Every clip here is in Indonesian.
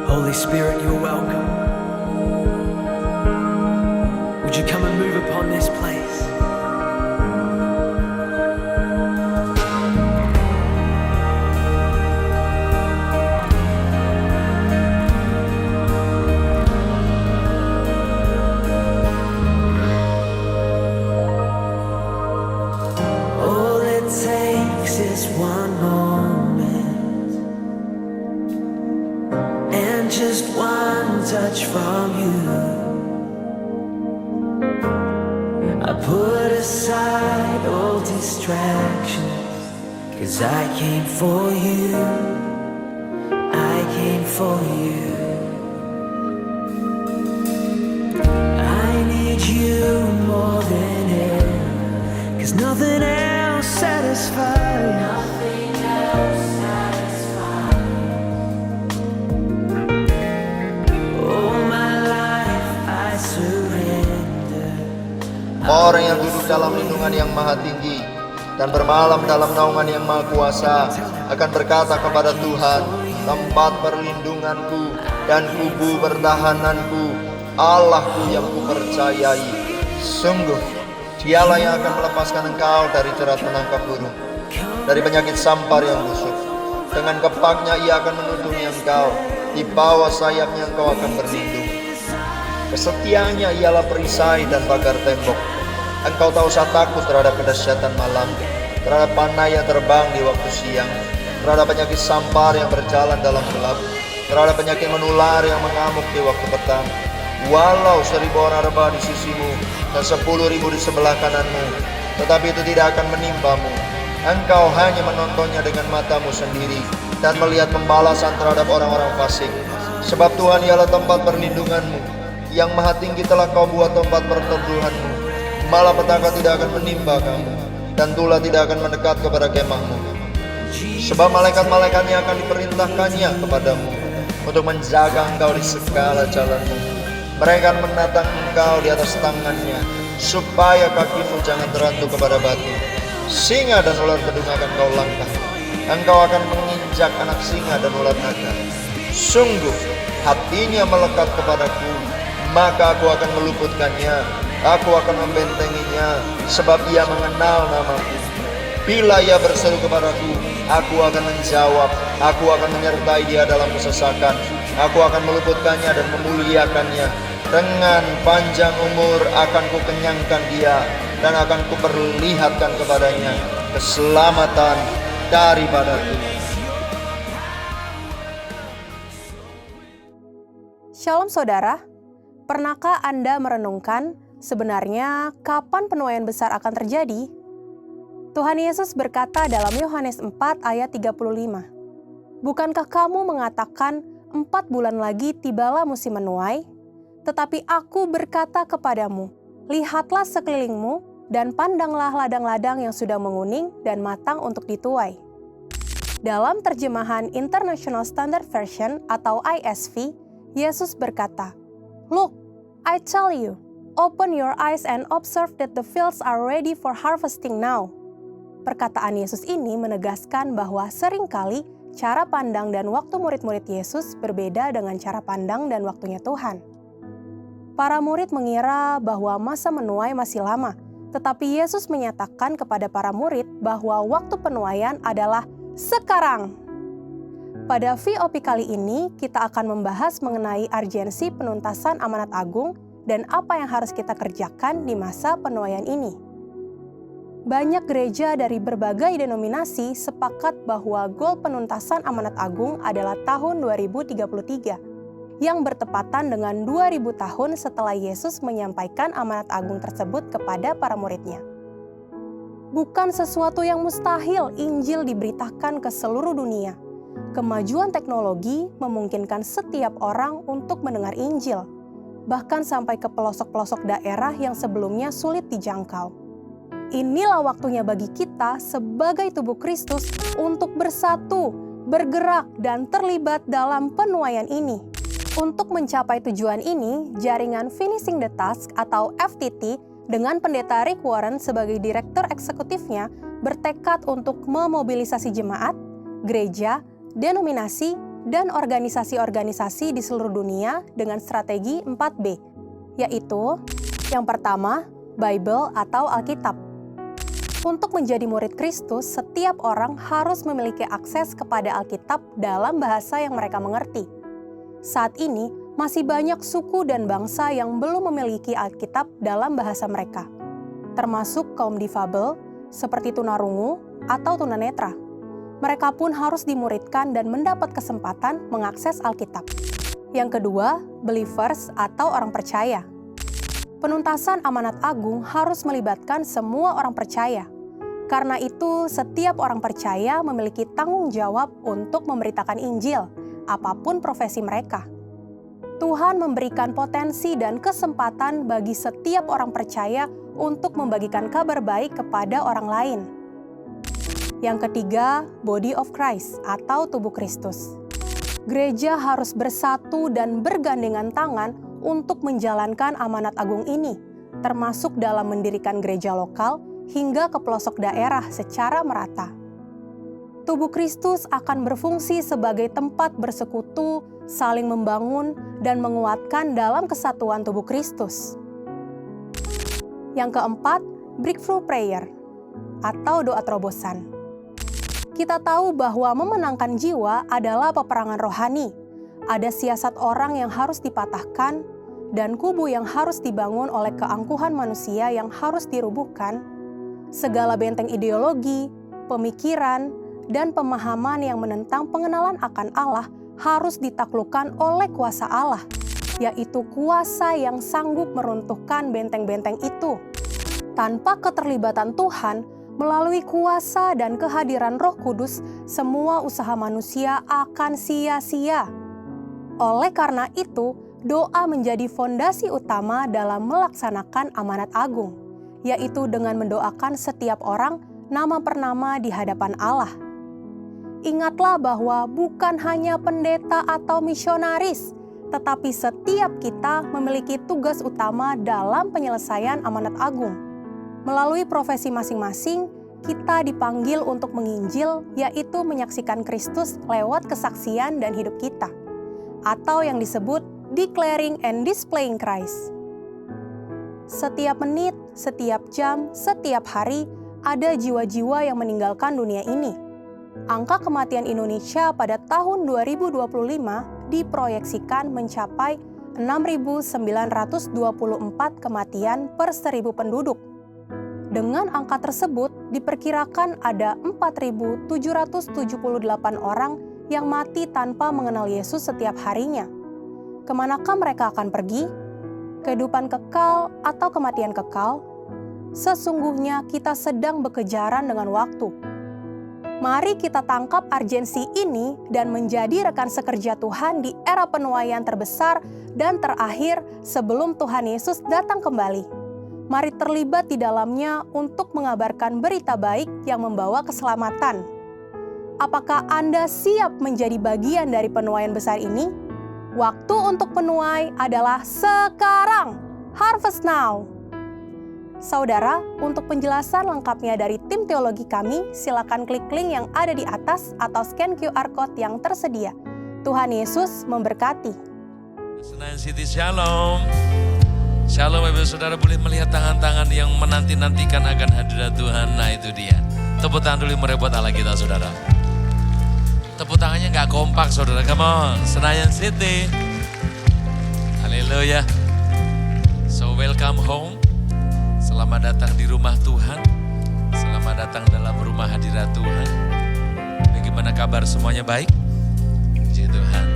Holy Spirit, you're welcome. Would you come and move upon this place? All it takes is one moment and just one touch from you. I put aside all distractions, 'cause I came for you, I came for you. I need you more than ever, 'cause nothing else satisfies. Nothing else satisfies. Oh, my life I surrender. Orang yang duduk dalam lindungan yang maha tinggi dan bermalam dalam naungan yang maha kuasa akan berkata kepada Tuhan, tempat perlindunganku dan kubu pertahananku, Allahku yang kupercayai. Sungguh, dialah yang akan melepaskan engkau dari jerat menangkap burung, dari penyakit sampar yang busuk. Dengan kepaknya ia akan menutupi engkau, di bawah sayapnya engkau akan berlindung. Kesetiaannya ialah perisai dan pagar tembok. Engkau tak usah takut terhadap kedahsyatan malam, terhadap panah yang terbang di waktu siang, terhadap penyakit sampar yang berjalan dalam gelap, terhadap penyakit menular yang mengamuk di waktu petang. Walau 1000 orang rebah di sisimu dan 10.000 di sebelah kananmu, tetapi itu tidak akan menimpamu. Engkau hanya menontonnya dengan matamu sendiri dan melihat pembalasan terhadap orang-orang fasik. Sebab Tuhan ialah tempat perlindunganmu, yang maha tinggi telah kau buat tempat perteduhanmu. Malapetaka tidak akan menimpa kamu, dan tulah tidak akan mendekat kepada kemahmu. Sebab malaikat-malaikatnya akan diperintahkannya kepadamu untuk menjaga engkau di segala jalanmu. Mereka akan menatang engkau di atas tangannya, supaya kakimu jangan terantuk kepada batu. Singa dan ular kedung akan kau langkah. Engkau akan menginjak anak singa dan ular naga. Sungguh, hatinya melekat kepadaku, maka aku akan meluputkannya. Aku akan membentenginya, sebab ia mengenal namaku. Bila ia berseru kepadaku, aku akan menjawab. Aku akan menyertai dia dalam kesesakan. Aku akan meluputkannya dan memuliakannya. Dengan panjang umur akan kukenyangkan dia, dan akan kuperlihatkan kepadanya keselamatan daripadaku. Shalom saudara, pernahkah Anda merenungkan sebenarnya kapan penuaian besar akan terjadi? Tuhan Yesus berkata dalam Yohanes 4 ayat 35, "Bukankah kamu mengatakan 4 bulan lagi tibalah musim menuai? Tetapi aku berkata kepadamu, lihatlah sekelilingmu dan pandanglah ladang-ladang yang sudah menguning dan matang untuk dituai." Dalam terjemahan International Standard Version atau ISV, Yesus berkata, "Look, I tell you, open your eyes and observe that the fields are ready for harvesting now." Perkataan Yesus ini menegaskan bahwa seringkali cara pandang dan waktu murid-murid Yesus berbeda dengan cara pandang dan waktunya Tuhan. Para murid mengira bahwa masa menuai masih lama, tetapi Yesus menyatakan kepada para murid bahwa waktu penuaian adalah sekarang. Pada VOP kali ini, kita akan membahas mengenai urgensi penuntasan amanat agung dan apa yang harus kita kerjakan di masa penuaian ini. Banyak gereja dari berbagai denominasi sepakat bahwa goal penuntasan amanat agung adalah tahun 2033, yang bertepatan dengan 2000 tahun setelah Yesus menyampaikan amanat agung tersebut kepada para muridnya. Bukan sesuatu yang mustahil Injil diberitakan ke seluruh dunia. Kemajuan teknologi memungkinkan setiap orang untuk mendengar Injil, bahkan sampai ke pelosok-pelosok daerah yang sebelumnya sulit dijangkau. Inilah waktunya bagi kita sebagai tubuh Kristus untuk bersatu, bergerak, dan terlibat dalam penuaian ini. Untuk mencapai tujuan ini, jaringan Finishing the Task atau FTT dengan pendeta Rick Warren sebagai direktur eksekutifnya bertekad untuk memobilisasi jemaat, gereja, denominasi, dan organisasi-organisasi di seluruh dunia dengan strategi 4B, yaitu yang pertama, Bible atau Alkitab. Untuk menjadi murid Kristus, setiap orang harus memiliki akses kepada Alkitab dalam bahasa yang mereka mengerti. Saat ini, masih banyak suku dan bangsa yang belum memiliki Alkitab dalam bahasa mereka, termasuk kaum difabel seperti tunarungu atau tunanetra. Mereka pun harus dimuridkan dan mendapat kesempatan mengakses Alkitab. Yang kedua, believers atau orang percaya. Penuntasan amanat agung harus melibatkan semua orang percaya. Karena itu, setiap orang percaya memiliki tanggung jawab untuk memberitakan Injil, apapun profesi mereka. Tuhan memberikan potensi dan kesempatan bagi setiap orang percaya untuk membagikan kabar baik kepada orang lain. Yang ketiga, Body of Christ atau tubuh Kristus. Gereja harus bersatu dan bergandengan tangan untuk menjalankan amanat agung ini, termasuk dalam mendirikan gereja lokal hingga ke pelosok daerah secara merata. Tubuh Kristus akan berfungsi sebagai tempat bersekutu, saling membangun, dan menguatkan dalam kesatuan tubuh Kristus. Yang keempat, breakthrough prayer atau doa terobosan. Kita tahu bahwa memenangkan jiwa adalah peperangan rohani. Ada siasat orang yang harus dipatahkan, dan kubu yang harus dibangun oleh keangkuhan manusia yang harus dirubuhkan. Segala benteng ideologi, pemikiran, dan pemahaman yang menentang pengenalan akan Allah harus ditaklukkan oleh kuasa Allah, yaitu kuasa yang sanggup meruntuhkan benteng-benteng itu. Tanpa keterlibatan Tuhan, melalui kuasa dan kehadiran Roh Kudus, semua usaha manusia akan sia-sia. Oleh karena itu, doa menjadi fondasi utama dalam melaksanakan amanat agung, yaitu dengan mendoakan setiap orang nama per nama di hadapan Allah. Ingatlah bahwa bukan hanya pendeta atau misionaris, tetapi setiap kita memiliki tugas utama dalam penyelesaian amanat agung. Melalui profesi masing-masing, kita dipanggil untuk menginjil, yaitu menyaksikan Kristus lewat kesaksian dan hidup kita, atau yang disebut declaring and displaying Christ. Setiap menit, setiap jam, setiap hari, ada jiwa-jiwa yang meninggalkan dunia ini. Angka kematian Indonesia pada tahun 2025 diproyeksikan mencapai 6.924 kematian per 1.000 penduduk. Dengan angka tersebut, diperkirakan ada 4.778 orang yang mati tanpa mengenal Yesus setiap harinya. Kemanakah mereka akan pergi? Kehidupan kekal atau kematian kekal? Sesungguhnya kita sedang berkejaran dengan waktu. Mari kita tangkap urgensi ini dan menjadi rekan sekerja Tuhan di era penuaian terbesar dan terakhir sebelum Tuhan Yesus datang kembali. Mari terlibat di dalamnya untuk mengabarkan berita baik yang membawa keselamatan. Apakah Anda siap menjadi bagian dari penuaian besar ini? Waktu untuk menuai adalah sekarang. Harvest now. Saudara, untuk penjelasan lengkapnya dari tim teologi kami, silakan klik link yang ada di atas atau scan QR Code yang tersedia. Tuhan Yesus memberkati. Senayan City Shalom. Shalom Bapak Saudara, boleh melihat tangan-tangan yang menanti-nantikan akan hadirat Tuhan. Nah itu dia. Tepuk tangan dulu merepot Allah kita Saudara. Tepuk tangannya gak kompak Saudara, come on. Senayan City. Haleluya. So welcome home. Selamat datang di rumah Tuhan. Selamat datang dalam rumah hadirat Tuhan. Bagaimana kabar semuanya baik? Puji Tuhan.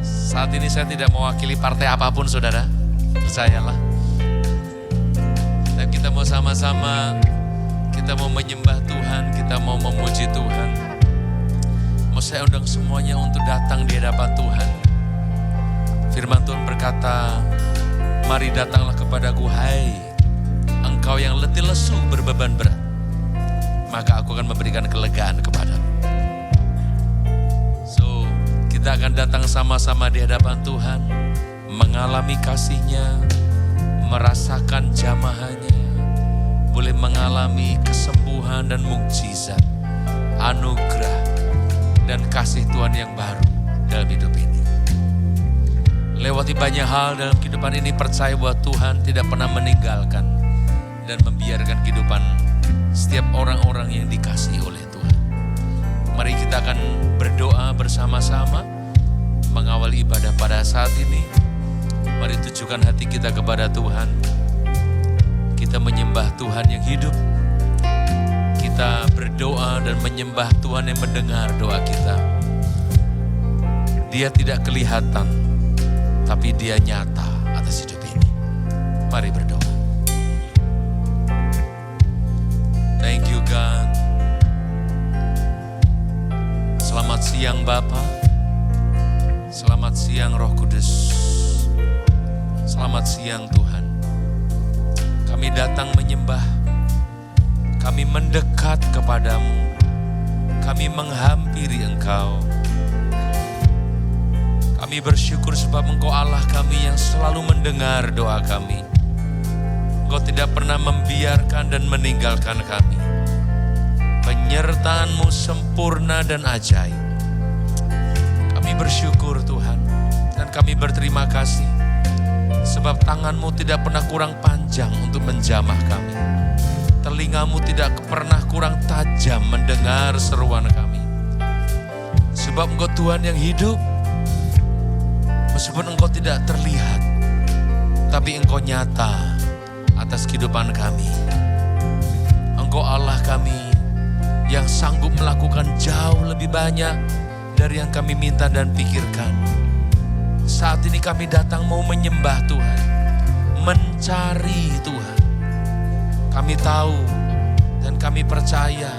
Saat ini saya tidak mewakili partai apapun Saudara. Percayalah. Dan kita mau sama-sama, kita mau menyembah Tuhan, kita mau memuji Tuhan. Mau saya undang semuanya untuk datang di hadapan Tuhan. Firman Tuhan berkata, mari datanglah kepadaku, hai engkau yang letih lesu berbeban berat, maka aku akan memberikan kelegaan kepadamu. So, kita akan datang sama-sama di hadapan Tuhan, mengalami kasih-Nya, merasakan jamahannya, boleh mengalami kesembuhan dan mukjizat, anugerah dan kasih Tuhan yang baru dalam hidup ini. Lewati banyak hal dalam kehidupan ini, percaya bahwa Tuhan tidak pernah meninggalkan dan membiarkan kehidupan setiap orang-orang yang dikasihi oleh Tuhan. Mari kita akan berdoa bersama-sama mengawal ibadah pada saat ini. Mari tujukan hati kita kepada Tuhan. Kita menyembah Tuhan yang hidup. Kita berdoa dan menyembah Tuhan yang mendengar doa kita. Dia tidak kelihatan, tapi Dia nyata atas hidup ini. Mari berdoa. Thank you God. Selamat siang Bapa. Selamat siang Roh Kudus. Selamat siang Tuhan. Kami datang menyembah. Kami mendekat kepadamu. Kami menghampiri Engkau. Kami bersyukur sebab Engkau Allah kami yang selalu mendengar doa kami. Engkau tidak pernah membiarkan dan meninggalkan kami. Penyertaan-Mu sempurna dan ajaib. Kami bersyukur Tuhan, dan kami berterima kasih sebab tangan-Mu tidak pernah kurang panjang untuk menjamah kami. Telinga-Mu tidak pernah kurang tajam mendengar seruan kami. Sebab Engkau Tuhan yang hidup, meskipun Engkau tidak terlihat, tapi Engkau nyata atas kehidupan kami. Engkau Allah kami yang sanggup melakukan jauh lebih banyak dari yang kami minta dan pikirkan. Saat ini kami datang mau menyembah Tuhan, mencari Tuhan. Kami tahu dan kami percaya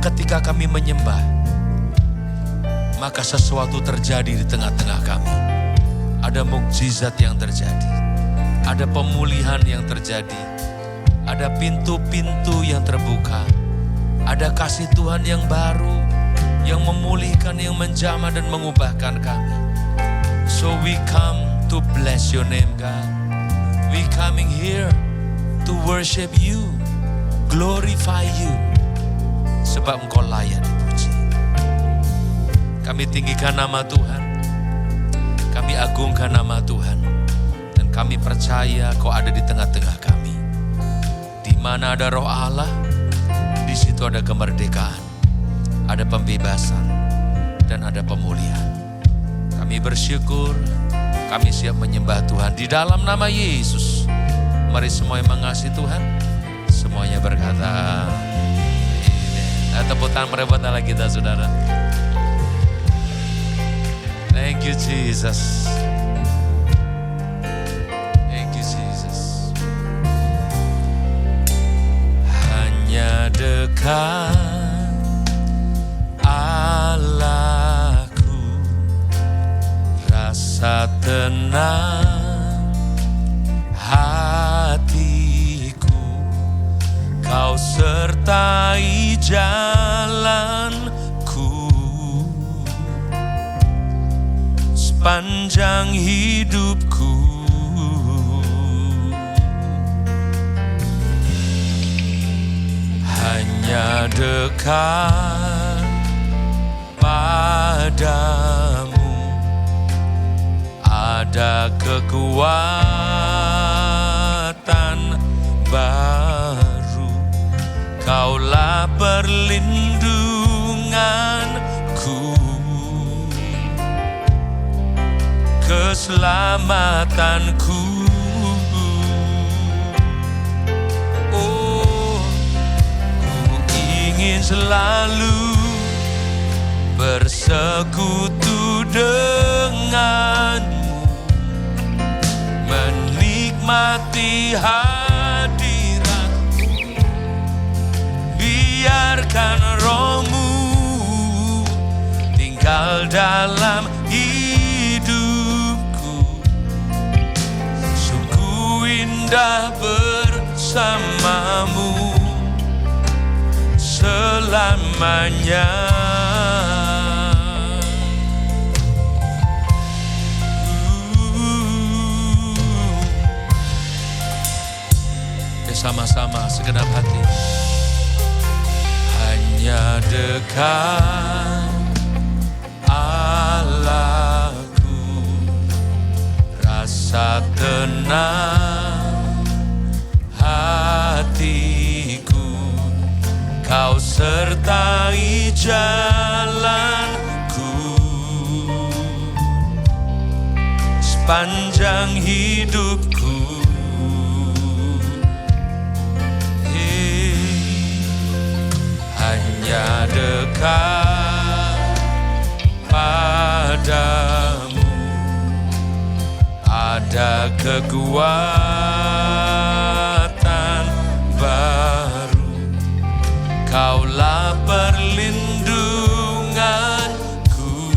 ketika kami menyembah, maka sesuatu terjadi di tengah-tengah kami. Ada mukjizat yang terjadi, ada pemulihan yang terjadi, ada pintu-pintu yang terbuka, ada kasih Tuhan yang baru, yang memulihkan, yang menjamah dan mengubahkan kami. So we come to bless your name God. We coming here to worship you, glorify you, sebab Engkau layak dipuji. Kami tinggikan nama Tuhan, kami agungkan nama Tuhan, dan kami percaya Kau ada di tengah-tengah kami. Di mana ada Roh Allah, di situ ada kemerdekaan, ada pembebasan, dan ada pemulihan. Kami bersyukur, kami siap menyembah Tuhan di dalam nama Yesus. Mari semua yang mengasihi Tuhan, semuanya berkata amen. Tepuk tangan merebut Allah kita, saudara. Thank you Jesus. Thank you Jesus. Hanya dekat Allahku, rasa tenang hatiku. Kau sertai jalanku sepanjang hidupku. Hanya dekat padamu ada kekuatan baru. Kaulah perlindunganku, keselamatanku. Oh, ku ingin selalu bersekutu denganmu, menikmati hadiratmu. Biarkan Roh-Mu tinggal dalam hidupku. Sungguh indah bersamamu selamanya. Sama-sama segenap hati. Hanya dekat tenang hatiku, Kau sertai jalanku sepanjang hidupku. Hanya dekat padamu ada kekuatan baru. Kaulah perlindunganku,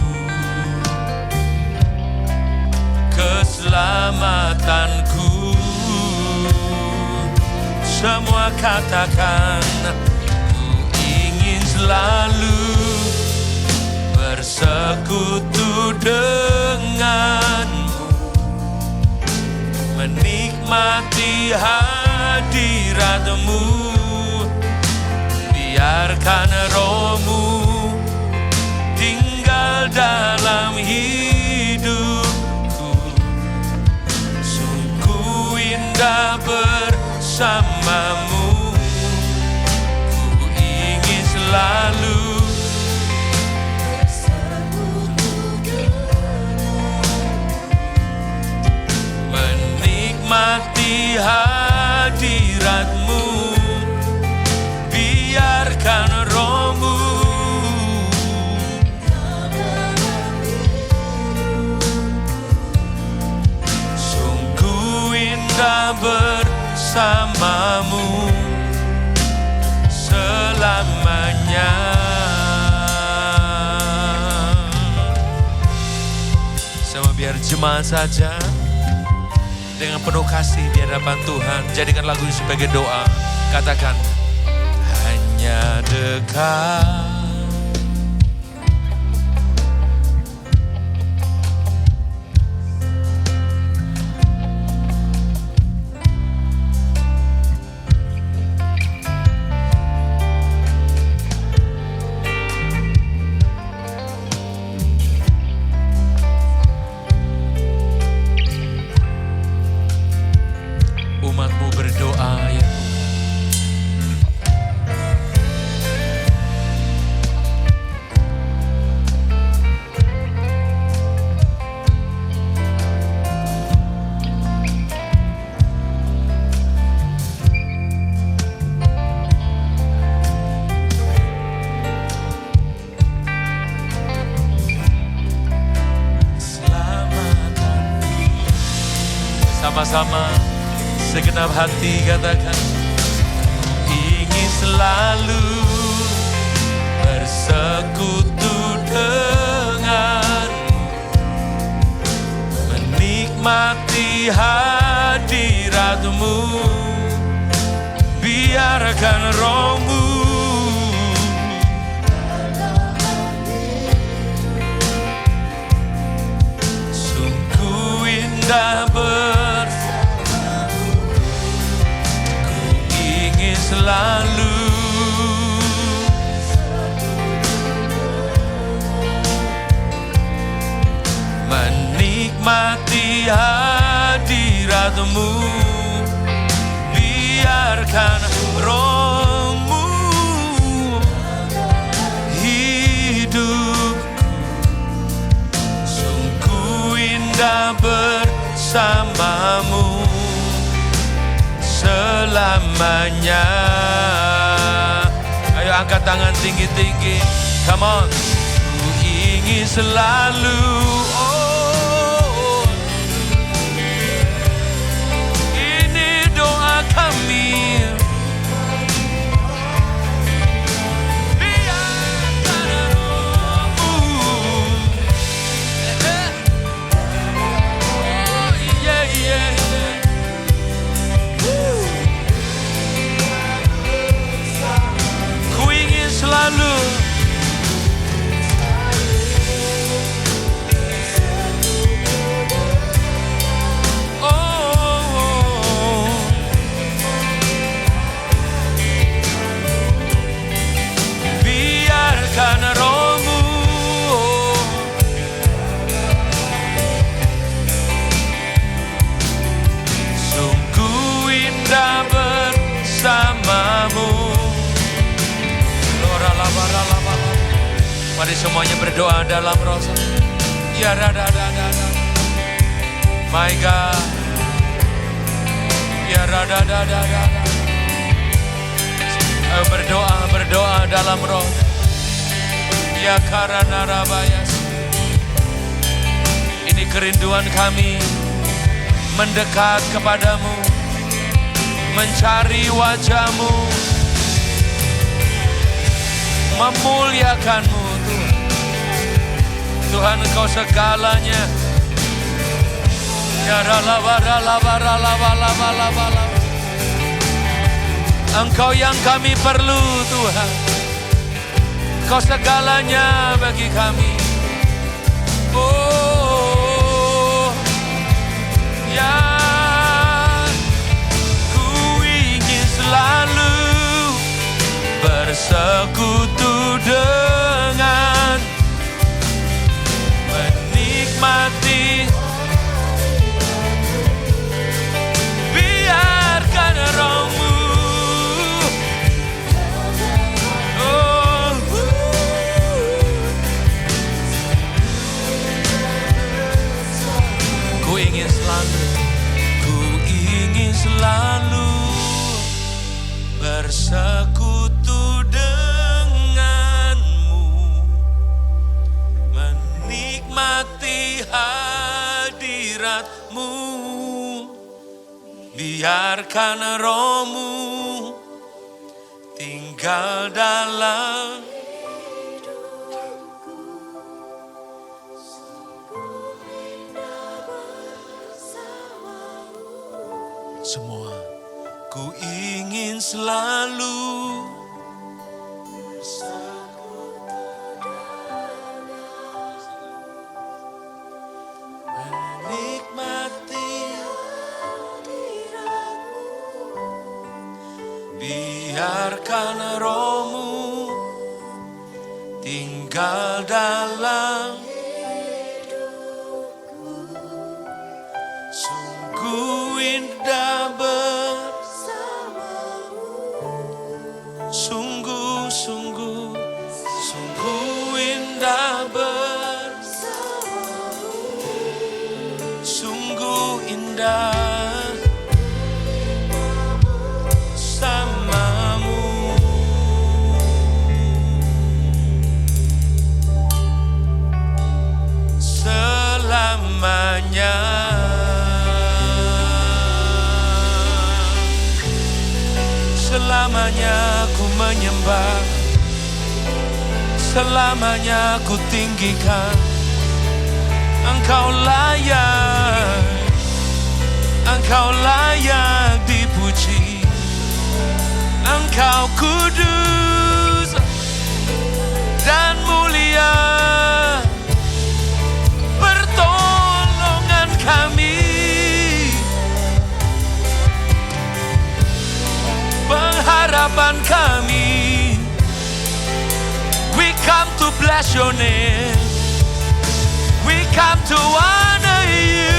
keselamatanku. Semua katakan, selalu bersekutu denganmu, menikmati hadiratmu. Biarkan rohmu tinggal dalam hidupku. Sungguh indah bersamamu, lalu menikmati hadiratmu. Biarkan rohmu sungguh indah bersamamu selamanya. Sama biar jemaat saja dengan penuh kasih di hadapan Tuhan, jadikan lagu ini sebagai doa. Katakan, hanya dekat umatmu berdoa ya sama-sama segenap hati katakan, ku ingin selalu bersekutu denganmu, menikmati hadiratmu. Biarkan rohmu sungguh indah selalu menikmati hadiratmu. Biarkan rohmu hidupku sungguh indah bersamamu selamanya. Ayo angkat tangan tinggi-tinggi, come on. Ku ingin selalu, oh, ini doa kami. Biarkan rohmu, oh yeah, yeah. Selalu Mari semuanya berdoa dalam roh. Ya rada. My God. Ya rada. Ayo berdoa dalam roh. Ya karana rabayas. Ini kerinduan kami mendekat kepadamu, mencari wajah-Mu, memuliakan-Mu Tuhan. Tuhan Engkau segalanya. Ya rala. Engkau yang kami perlu Tuhan. Engkau segalanya bagi kami. Oh, ya, ku ingin selalu bersekutu dengan, menikmati, biarkan Roh-Mu. Ku ingin selalu bersekutu denganmu, menikmati hadirat-Mu, biarkan Roh-Mu tinggal dalam semua. Ku ingin selalu menikmati, biarkan Roh-Mu tinggal dalam sungguh indah sungguh indah sungguh indah bersama-Mu. Selamanya. Selamanya ku menyembah, selamanya ku tinggikan. Engkau layak dipuji. Engkau kudus dan mulia, pertolongan kami, pengharapan kami. We come to bless your name. We come to honor you,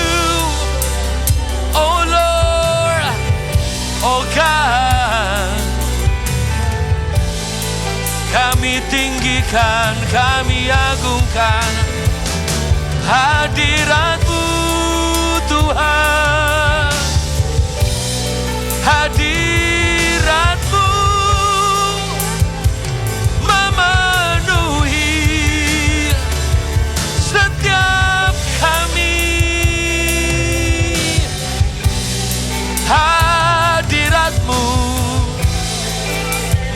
oh Lord, oh God. Kami tinggikan, kami agungkan hadirat-Mu Tuhan. Hadirat-Mu memenuhi setiap kami. Hadirat-Mu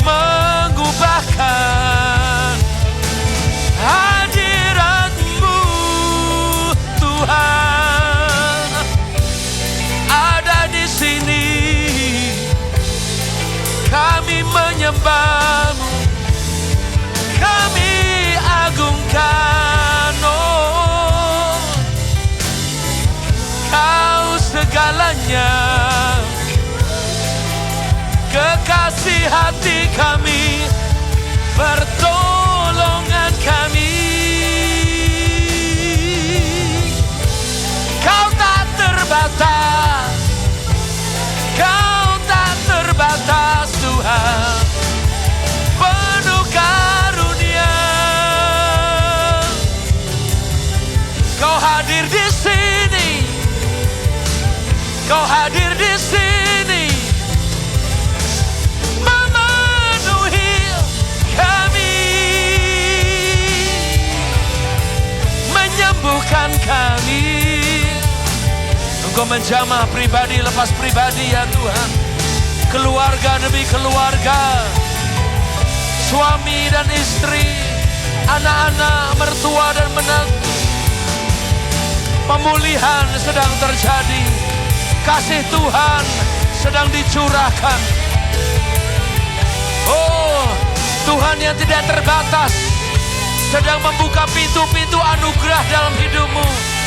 mengubahkan. Hadirat-Mu Tuhan ada di sini. Kami menyembah-Mu, kami agungkan. Oh, Kau segalanya, kekasih hati kami, pertolongan kami. Kau tak terbatas, Kau tak terbatas Tuhan, penuh karunia. Engkau menjamah pribadi lepas pribadi ya Tuhan. Keluarga demi keluarga, suami dan istri, anak-anak, mertua dan menantu. Pemulihan sedang terjadi, kasih Tuhan sedang dicurahkan. Oh, Tuhan yang tidak terbatas sedang membuka pintu-pintu anugerah dalam hidupmu.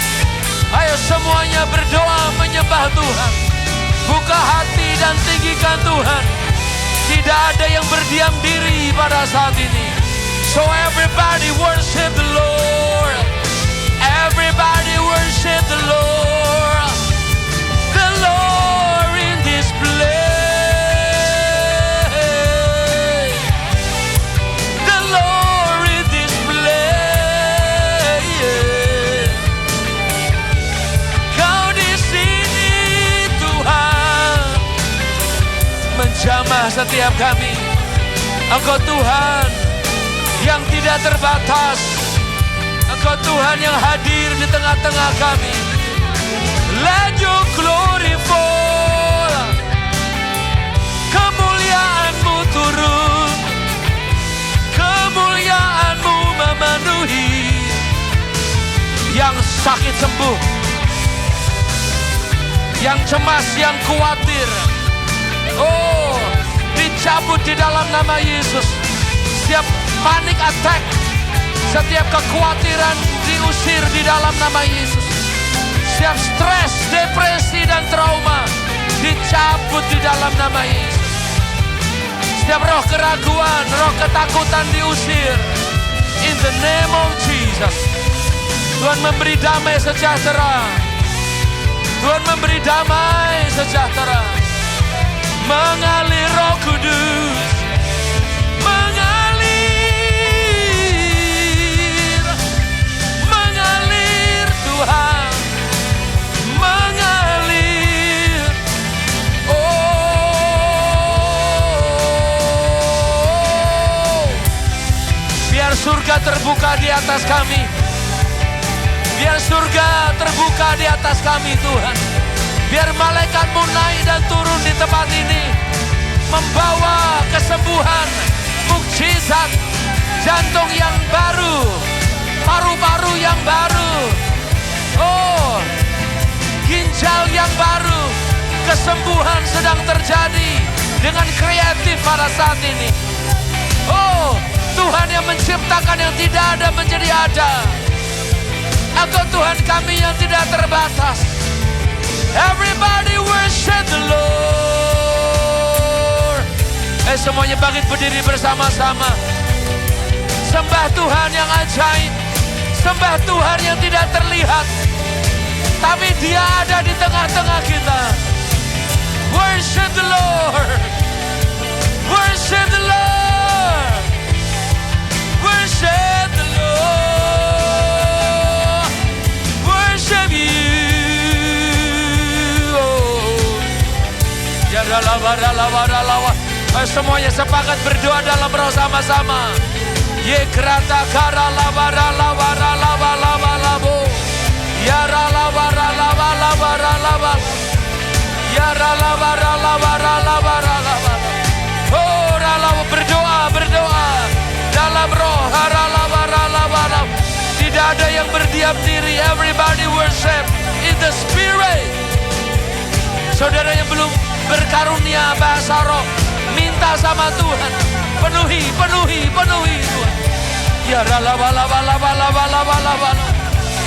Ayo semuanya berdoa menyembah Tuhan. Buka hati dan tinggikan Tuhan. Tidak ada yang berdiam diri pada saat ini. So everybody worship the Lord. Everybody worship the Lord. The Lord in this place. The Lord in this place. Kau di sini Tuhan, menjamah setiap kami. Engkau Tuhan yang tidak terbatas. Engkau Tuhan yang hadir di tengah-tengah kami. Let your glory fall. Kemuliaan-Mu turun. Kemuliaan-Mu memenuhi. Yang sakit sembuh. Yang cemas, yang khawatir. Oh, dicabut di dalam nama Yesus. Setiap panic attack, setiap kekhawatiran diusir di dalam nama Yesus. Setiap stres, depresi dan trauma dicabut di dalam nama Yesus. Setiap roh keraguan, roh ketakutan diusir. In the name of Jesus. Tuhan memberi damai sejahtera. Tuhan memberi damai sejahtera. Mengalir Roh Kudus. Mengalir Tuhan. Mengalir. Oh, biar surga terbuka di atas kami. Biar surga terbuka di atas kami Tuhan. Biar malaikat-Mu naik dan turun di tempat ini. Membawa kesembuhan, mukjizat, jantung yang baru, paru-paru yang baru. Oh, ginjal yang baru. Kesembuhan sedang terjadi dengan kreatif pada saat ini. Oh, Tuhan yang menciptakan yang tidak ada menjadi ada. Engkau Tuhan kami yang tidak terbatas. Everybody worship the Lord. Semuanya bangkit berdiri bersama-sama. Sembah Tuhan yang ajaib. Sembah Tuhan yang tidak terlihat, tapi Dia ada di tengah-tengah kita. Worship the Lord. Worship the Lord. Worship the Lord. Worship you. Ya lawa. Semuanya sepakat berdoa dalam roh sama-sama. Ye krata kara lava labo. Ya lava. Ya lava. Oh lava, berdoa dalam roh. Lava. Tidak ada yang berdiam diri. Everybody worship in the spirit. Saudara yang belum berkarunia bahasa roh, minta sama Tuhan. Penuhi Tuhan. Ya lava.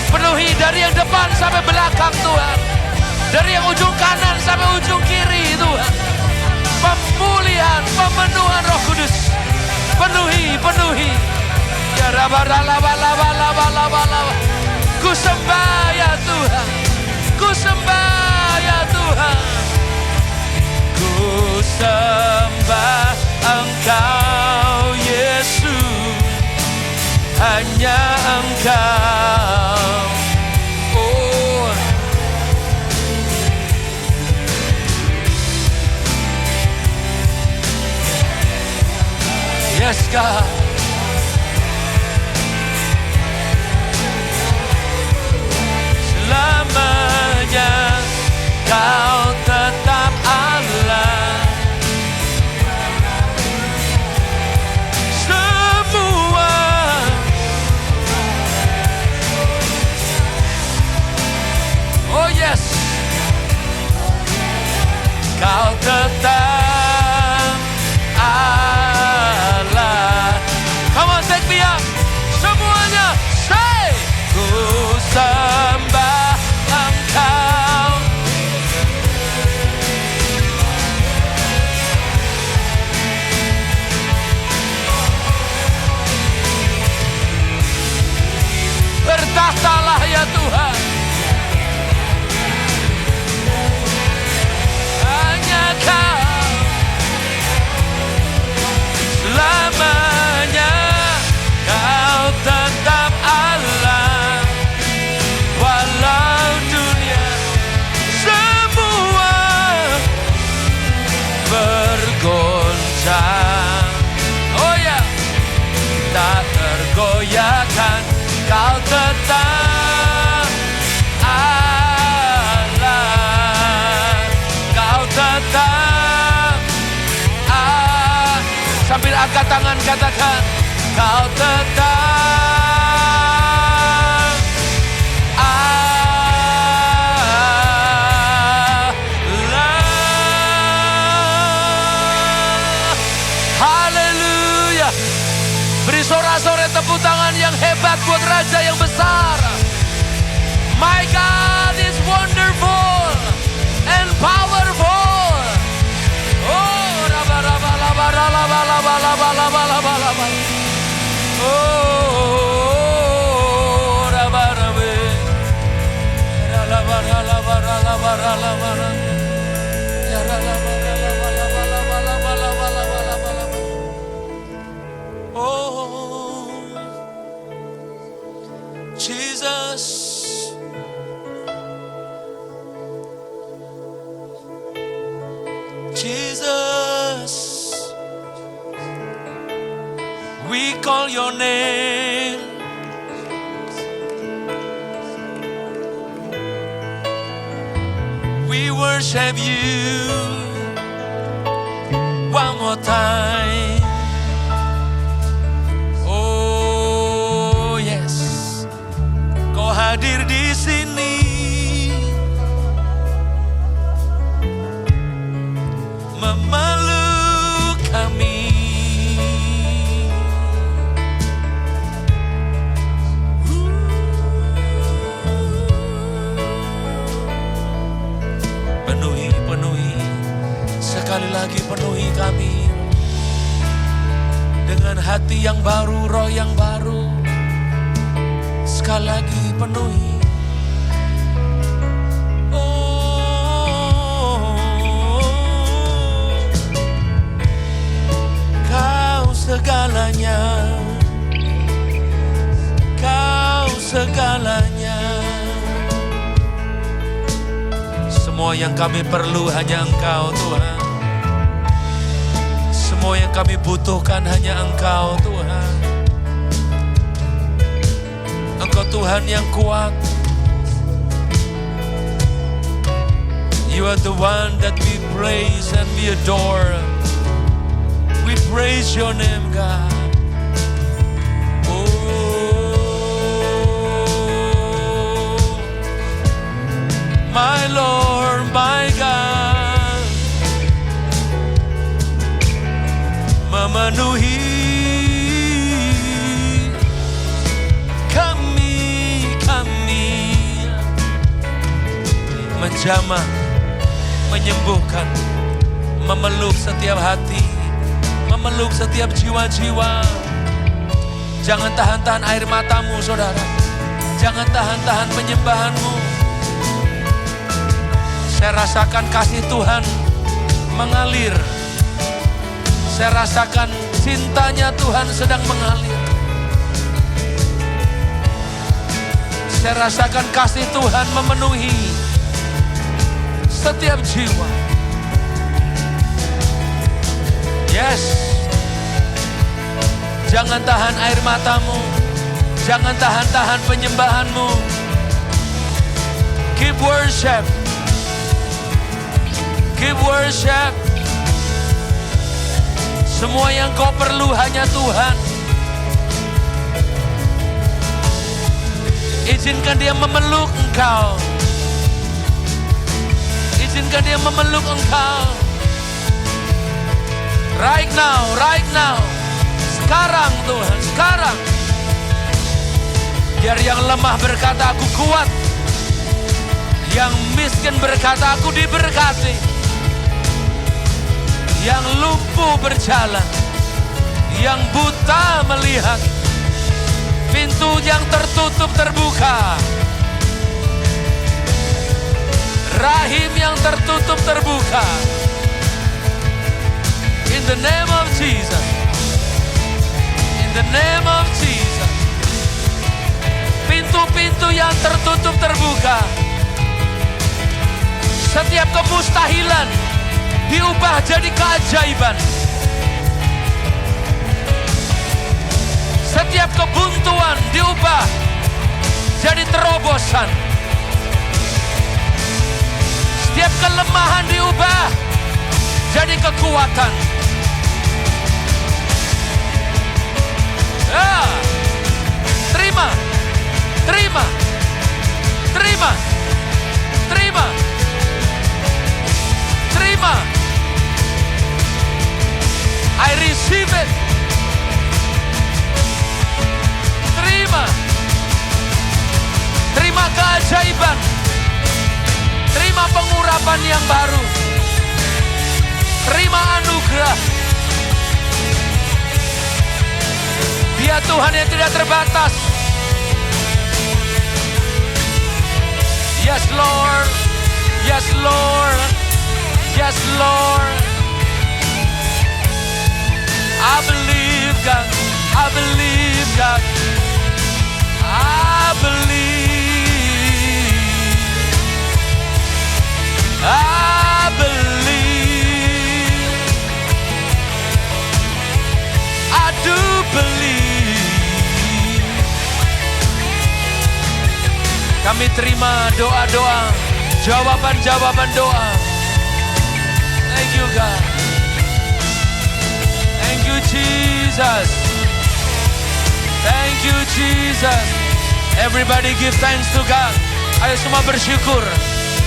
Penuhi dari yang depan sampai belakang Tuhan. Dari yang ujung kanan sampai ujung kiri Tuhan. Pemulihan, pemenuhan Roh Kudus. Penuhi. Ya lava. Ku sembah ya Tuhan. Ku sembah ya Tuhan. Ku sembah Engkau Yesus, hanya Engkau. Oh, yes God. Selamanya bertahtalah ya Tuhan. Hanya Kau selamanya, Kau tetap Allah. Walau dunia semua bergoncang, oh ya, tak tergoyahkan, Kau tetap Allah. Kau tetap sambil angkat tangan katakan, Kau tetap Allah. Haleluya. Beri sorak-sorai tepuk tangan yang hebat buat Raja yang besar. My God is wonderful and powerful. Oh, raba raba laba laba laba laba laba laba laba. Oh, raba rabe. Raba raba raba raba raba. Ya raba raba laba laba laba laba laba laba. Oh, Jesus. Jesus, we call your name. We worship you one more time. Oh yes, Kau hadir di sini. Memeluk kami. Penuhi, sekali lagi penuhi kami. Dengan hati yang baru, roh yang baru. Sekali lagi penuhi. Segalanya, Kau segalanya. Semua yang kami perlu hanya Engkau Tuhan. Semua yang kami butuhkan hanya Engkau Tuhan. Engkau Tuhan yang kuat. You are the one that we praise and we adore. We praise your name, God. Oh, my Lord, my God, memenuhi kami, menjamah, menyembuhkan, memeluk setiap hati, memeluk setiap jiwa-jiwa. Jangan tahan-tahan air matamu, saudara. Jangan tahan-tahan penyembahanmu. Saya rasakan kasih Tuhan mengalir. Saya rasakan cintanya Tuhan sedang mengalir. Saya rasakan kasih Tuhan memenuhi setiap jiwa. Yes. Jangan tahan air matamu. Jangan tahan-tahan penyembahanmu. Keep worship. Keep worship. Semua yang kau perlu hanya Tuhan. Izinkan Dia memeluk engkau. Izinkan Dia memeluk engkau. Right now, right now. Sekarang Tuhan, sekarang. Biar yang lemah berkata aku kuat. Yang miskin berkata aku diberkati. Yang lumpuh berjalan. Yang buta melihat. Pintu yang tertutup terbuka. Rahim yang tertutup terbuka. In the name of Jesus. In the name of Jesus. Pintu-pintu yang tertutup terbuka. Setiap kemustahilan diubah jadi keajaiban. Setiap kebuntuan diubah jadi terobosan. Setiap kelemahan diubah jadi kekuatan. Ya, terima, terima, terima, terima, terima. I receive it. Terima, terima keajaiban. Terima pengurapan yang baru. Terima anugerah. Dia Tuhan yang tidak terbatas. Yes Lord, yes Lord, yes Lord. I believe God, I believe God, I believe. I believe, I do believe. Kami terima doa-doa, jawaban-jawaban doa. Thank you God. Thank you Jesus. Thank you Jesus. Everybody give thanks to God. Ayo semua bersyukur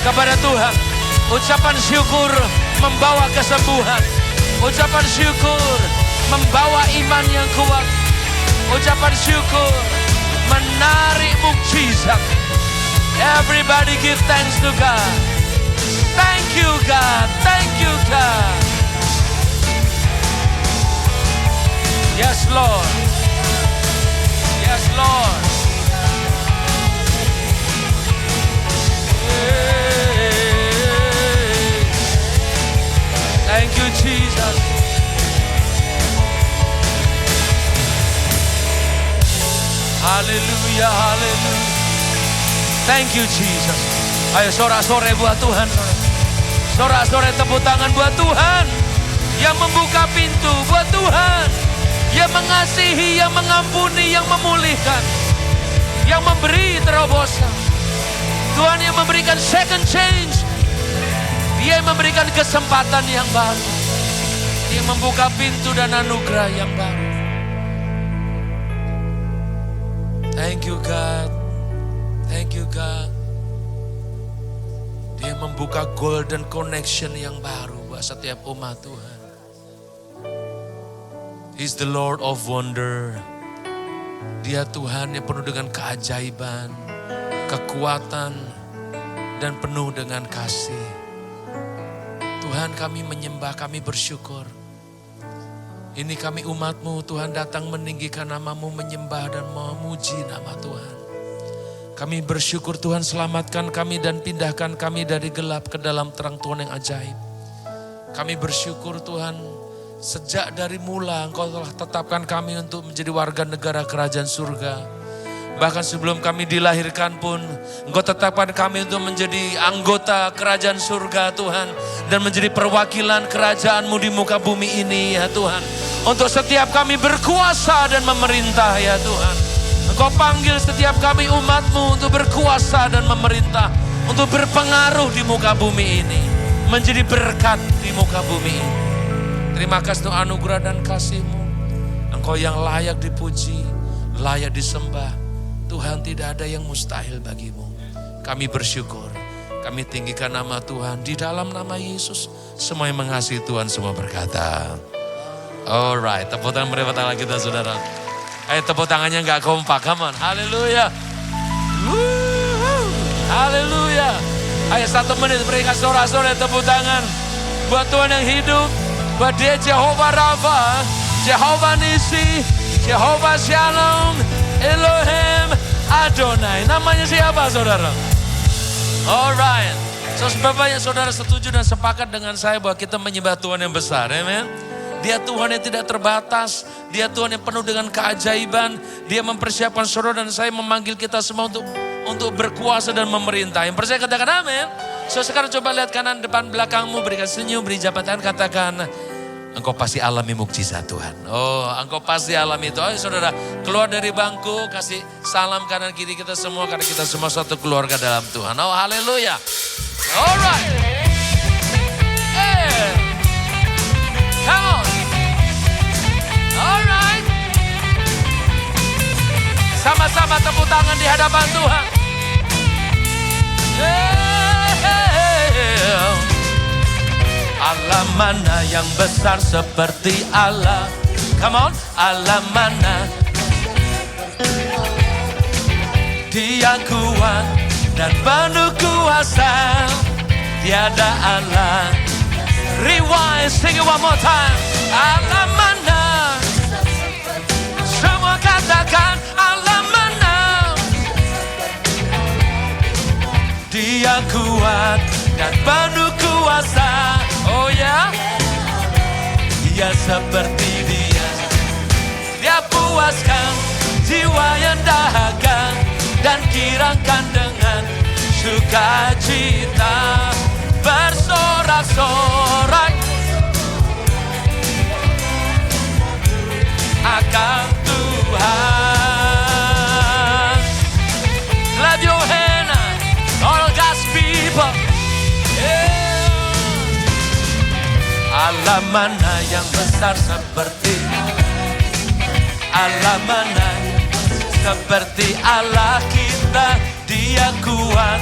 kepada Tuhan. Ucapan syukur membawa kesembuhan. Ucapan syukur membawa iman yang kuat. Ucapan syukur menarik mukjizat. Everybody give thanks to God. Thank you God. Thank you God. Yes Lord. Yes Lord. Thank you Jesus. Haleluya, haleluya. Thank you Jesus. Ayo sorak-sorai buat Tuhan. Sorak-sorai tepuk tangan buat Tuhan. Yang membuka pintu buat Tuhan. Yang mengasihi, yang mengampuni, yang memulihkan. Yang memberi terobosan. Tuhan yang memberikan second change. Dia yang memberikan kesempatan yang baru. Dia yang membuka pintu dan anugerah yang baru. Thank you God. Thank you God. Dia membuka golden connection yang baru buat setiap umat Tuhan. He's the Lord of wonder. Dia Tuhan yang penuh dengan keajaiban, kekuatan, dan penuh dengan kasih. Tuhan kami menyembah, kami bersyukur. Ini kami umat-Mu, Tuhan datang meninggikan nama-Mu, menyembah dan memuji nama Tuhan. Kami bersyukur Tuhan selamatkan kami dan pindahkan kami dari gelap ke dalam terang Tuhan yang ajaib. Kami bersyukur Tuhan sejak dari mula Engkau telah tetapkan kami untuk menjadi warga negara kerajaan surga. Bahkan sebelum kami dilahirkan pun Engkau tetapkan kami untuk menjadi anggota kerajaan surga Tuhan. Dan menjadi perwakilan kerajaan-Mu di muka bumi ini ya Tuhan. Untuk setiap kami berkuasa dan memerintah ya Tuhan. Engkau panggil setiap kami umat-Mu untuk berkuasa dan memerintah. Untuk berpengaruh di muka bumi ini. Menjadi berkat di muka bumi ini. Terima kasih untuk anugerah dan kasih-Mu. Engkau yang layak dipuji, layak disembah. Tuhan tidak ada yang mustahil bagimu. Kami bersyukur. Kami tinggikan nama Tuhan. Di dalam nama Yesus. Semua yang mengasihi Tuhan semua berkata. Alright. Tepuk tangan beri tangan kita saudara. Ayo tepuk tangannya gak kompak. Come on. Haleluya. Haleluya. Ayo 1 menit berikan sorak-sorai tepuk tangan. Buat Tuhan yang hidup. Buat Dia Jehovah Rafa. Jehovah Nisi. Jehovah Shalom. Elohim Adonai. Namanya siapa saudara? Alright. So sebabnya saudara setuju dan sepakat dengan saya bahwa kita menyembah Tuhan yang besar. Amen. Dia Tuhan yang tidak terbatas. Dia Tuhan yang penuh dengan keajaiban. Dia mempersiapkan saudara dan saya, memanggil kita semua untuk berkuasa dan memerintah. Yang percaya katakan amin. So sekarang coba lihat kanan depan belakangmu, berikan senyum, beri jabat tangan, katakan, engkau pasti alami mukjizat Tuhan. Oh, engkau pasti alami itu. Ayo saudara, keluar dari bangku, kasih salam kanan kiri kita semua, karena kita semua satu keluarga dalam Tuhan. Oh, haleluya. Alright. Hey. Come on. Alright. Sama-sama tepuk tangan di hadapan Tuhan. Allah mana yang besar seperti Allah? Come on. Allah mana? Dia kuat dan penuh kuasa. Tiada Allah. Rewind, sing it one more time. Allah mana? Semua katakan Allah mana? Dia kuat dan penuh kuasa. Oh ya, dia seperti dia. Dia puaskan jiwa yang dahaga dan kirangkan dengan sukacita. Bersorak-sorai akan Tuhan. Clap your hand, all God's people. Allah mana yang besar seperti Allah mana seperti Allah kita. Dia kuat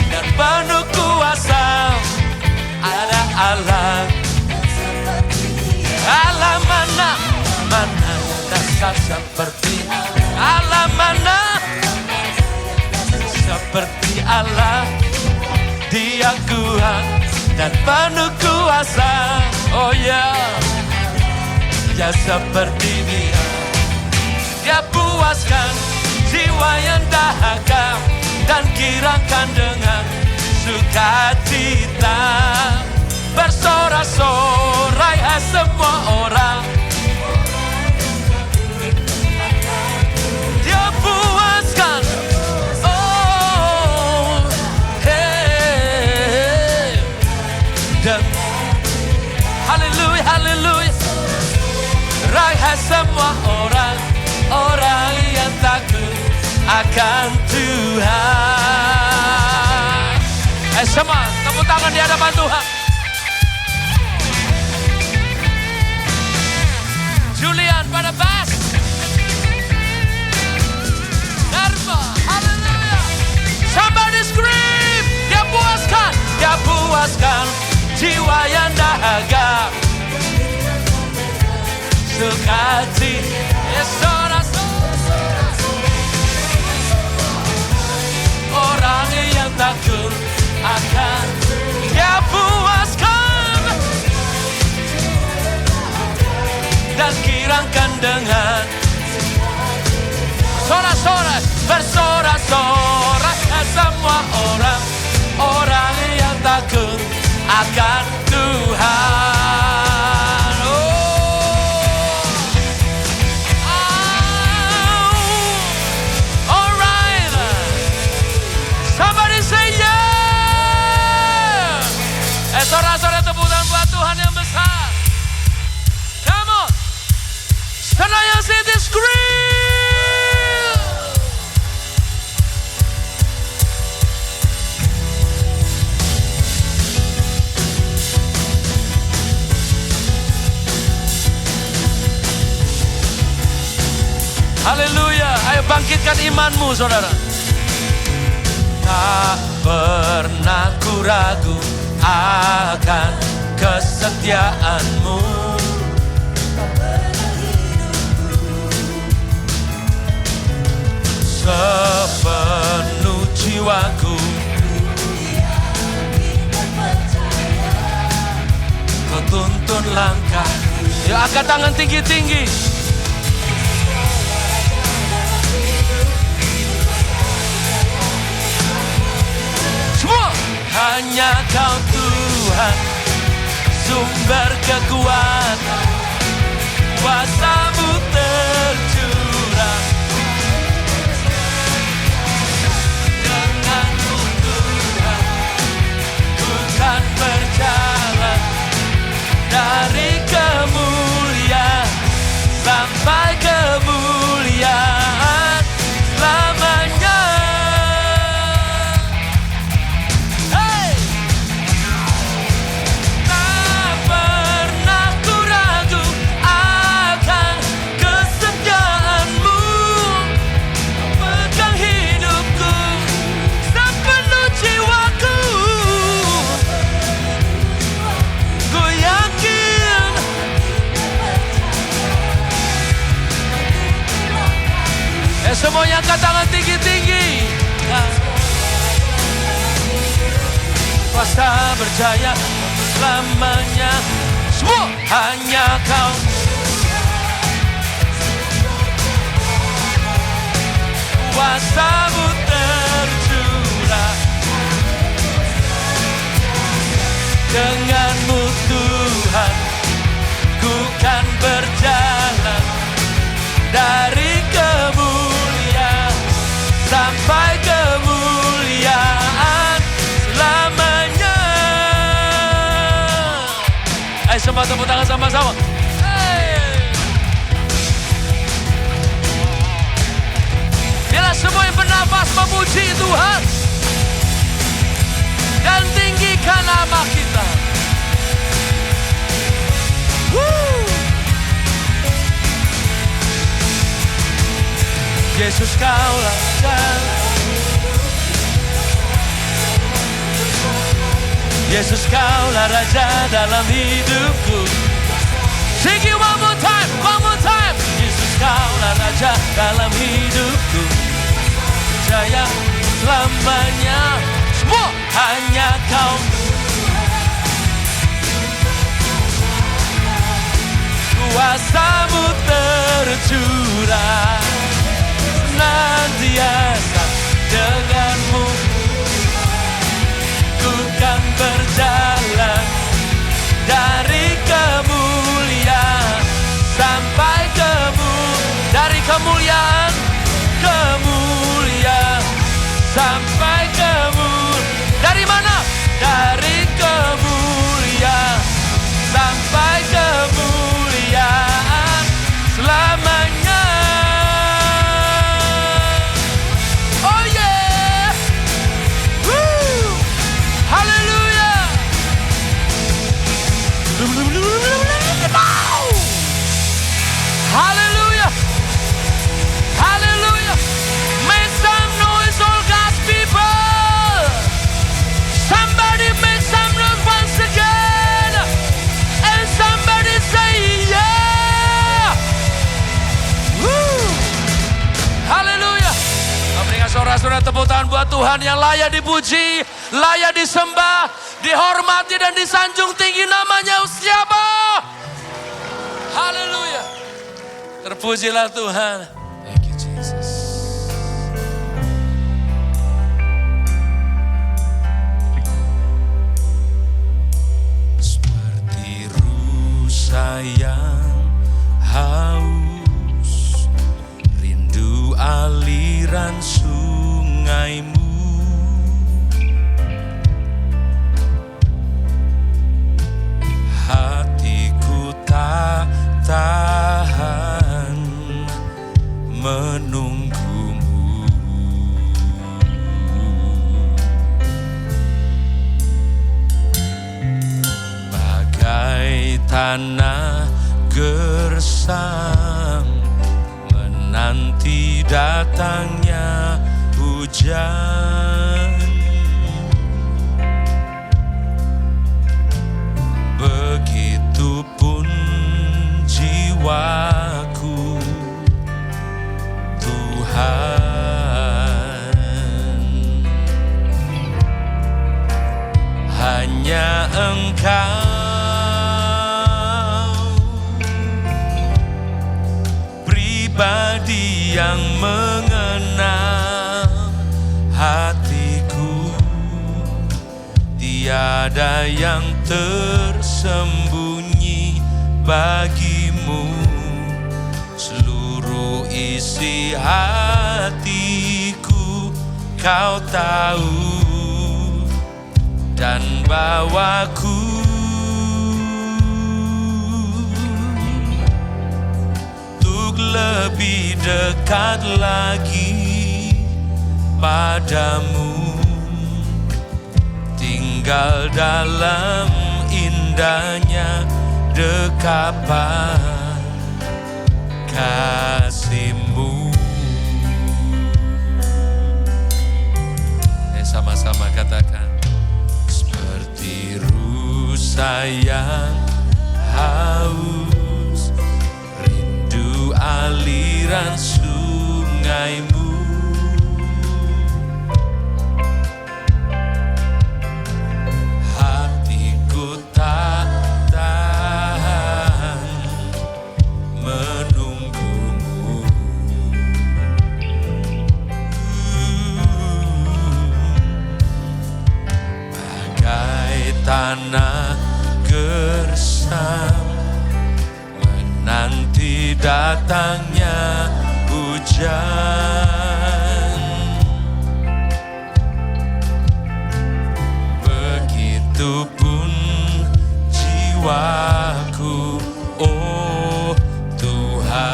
dan penuh kuasa. Ada Allah. Allah mana? Mana dasar seperti Allah mana? Seperti Allah. Dia kuat dan penuh kuasa. Oh ya, ya seperti dia. Dia puaskan jiwa yang dahaga dan kirangkan dengan sukacita. Bersorak-sorai semua orang. Dia puaskan. Oh, hey. Dan haleluya, haleluya. Raih semua orang, orang yang takut akan Tuhan. Semua tepuk tangan di hadapan Tuhan. Julian pada bass. Darma, haleluya. Somebody scream. Dia puaskan jiwa yang dahaga. Sukacita. Orang yang takut akan Dia puaskan dan kirangkan dengan sorak-sorai, bersorak-sorai semua orang, orang yang takut akan Tuhan. Alright, somebody say yeah. Sorak-sorai tepuk tangan buat Tuhan yang besar. Come on, Senayan City scream. Haleluya, ayo bangkitkan imanmu saudara. Tak pernah ku ragu akan kesetiaanmu. Sepenuh jiwaku kau tuntun langkah. Yuk angkat tangan tinggi-tinggi. hanya Kau Tuhan, sumber kekuatan, kuasa-Mu tercurah. Dengan-Mu Tuhan, ku kan berjalan dari kemuliaan sampai kemuliaan selamanya. Hey! Tak pernah ku ragu akan kesetiaan-Mu, pegang hidupku sepenuh jiwaku. Ku yakin semuanya angkat tangan tinggi-tinggi. Kuasa berjaya selamanya. Semua hanya Kau. Kuasa-Mu tercurah. Dengan-Mu Tuhan, ku kan berjalan dari kemuliaan sampai kemuliaan selamanya. Ayo semua tepuk tangan sama-sama. Biarlah semua yang bernafas memuji Tuhan dan tinggikan nama kita. Yesus Kaulah Raja, Yesus Kaulah Raja dalam hidupku. Sing it one more time, one more time. Yesus Kaulah Raja dalam hidupku, jaya selamanya. Semua hanya Kau. Kuasa-Mu tercurah senantiasa. Dengan-Mu ku kan berjalan dari kemuliaan sampai dari kemuliaan sampai dari mana? Dari kemuliaan sampai kemuliaan selamanya. Oh yeah, woo, haleluya, haleluya, haleluya. Make some noise, all God's people. Somebody make some noise once again, and somebody say yeah. Woo, haleluya. Berikan sorak-sorai tepuk tangan buat Tuhan yang layak dipuji, layak disembah, dihormati dan disanjung tinggi namanya. Siapa? Haleluya. Terpujilah Tuhan. Thank you Jesus. Seperti rusa yang haus, rindu aliran sungai-Mu. Hatiku tak tahan menunggu-Mu. Bagai tanah gersam menanti datangnya hujan. Begitupun jiwaku Tuhan, hanya Engkau pribadi yang mengenal hatiku. tiada yang tersembunyi bagimu. Seluruh isi hatiku kau tahu, dan bawaku untuk lebih dekat lagi padamu, tinggal dalam indahnya dekapan kasih-Mu. Sama-sama katakan, seperti rusa yang haus, rindu aliran sungai-Mu. Hatiku tak tahan menunggumu. Bagai tanah gersam menanti datangnya hujan, begitupun jiwaku, oh Tuhan.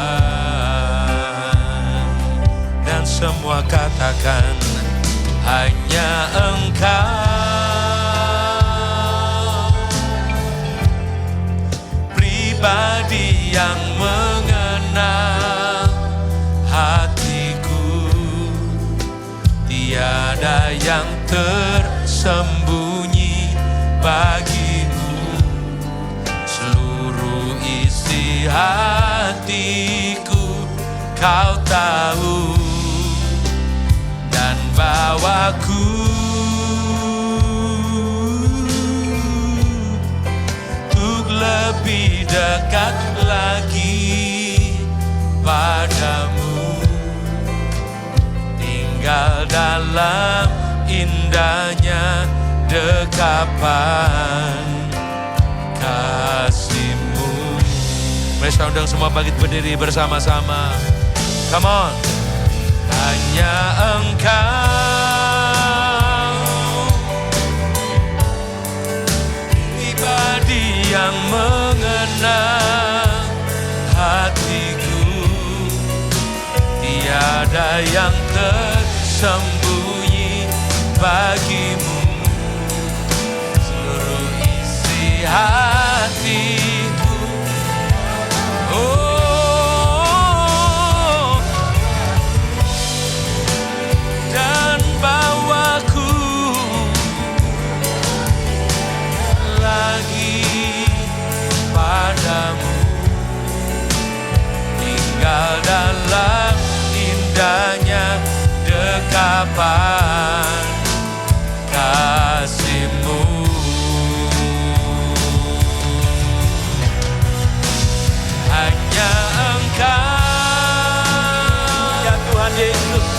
Dan semua katakan, hanya Engkau pribadi yang mengenal hatiku, tiada yang tersembunyi bagimu. Seluruh isi hatiku kau tahu, dan bawaku untuk lebih dekat lagi padamu, tinggal dalam indahnya dekapan kasih-Mu. Mari saya undang semua bangkit berdiri bersama-sama. Come on. Hanya Engkau pribadi yang mengenal hatiku, tiada yang tersembunyi bagimu. Seluruh isi hatiku, oh, dan bawaku lagi padamu, tinggal dalam indahnya dekapan kasih-Mu. Hanya Engkau, ya Tuhan Yesus,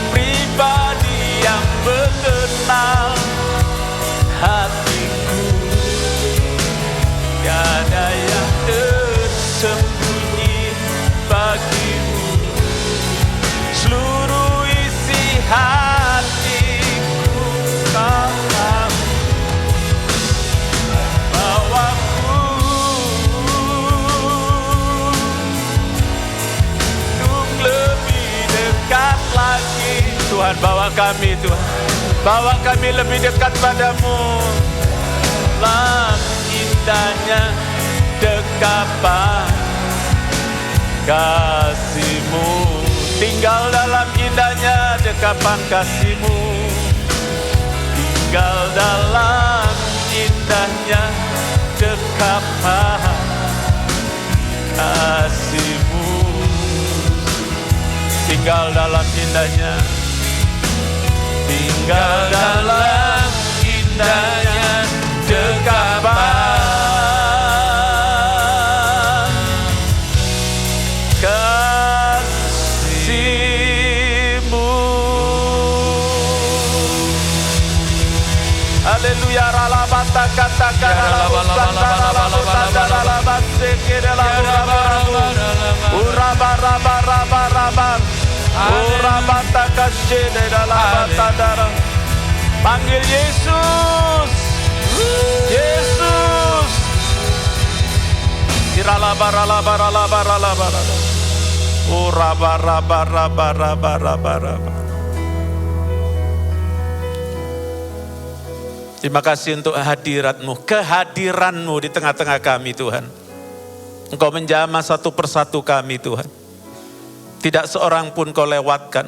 pribadi yang mengenal hatiku, tiada yang tersembunyi bagimu. Seluruh isi hatiku kau tahu, bawaku untuk lebih dekat lagi. Tuhan, bawa kami, Tuhan, bawa kami lebih dekat padamu. Dalam indahnya dekapan kasih-Mu, tinggal dalam indahnya dekapan kasih-Mu, tinggal dalam indahnya dekapan kasih-Mu, tinggal dalam indahnya, tinggal dalam indahnya dekapan kasih-Mu. Haleluya, ralabata kata kara labusanda labusanda labase kere laburabu. Uraba. Urabata kasede labata dara. Panggil Yesus. Yesus. Iralaba. Uraba. Terima kasih untuk kehadiranmu di tengah-tengah kami Tuhan. Engkau menjamah satu persatu kami Tuhan. Tidak seorang pun kau lewatkan.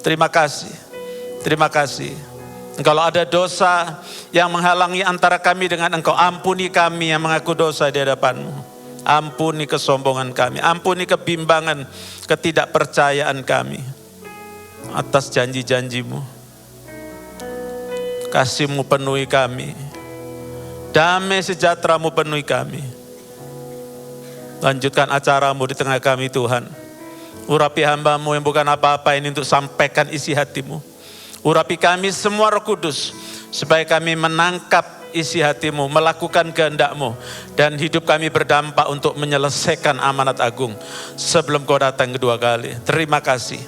Terima kasih. Kalau ada dosa yang menghalangi antara kami dengan Engkau, ampuni kami yang mengaku dosa di hadapan-Mu. Ampuni kesombongan kami, ampuni kebimbangan, ketidakpercayaan kami. Atas janji-janji-Mu. Kasih-Mu penuhi kami. Damai sejahtera-Mu penuhi kami. Lanjutkan acara-Mu di tengah kami Tuhan. Urapi hamba-Mu yang bukan apa-apa ini untuk sampaikan isi hati-Mu. Urapi kami semua Roh Kudus. Supaya kami menangkap isi hati-Mu, melakukan kehendak-Mu. Dan hidup kami berdampak untuk menyelesaikan amanat agung. Sebelum Kau datang kedua kali. Terima kasih.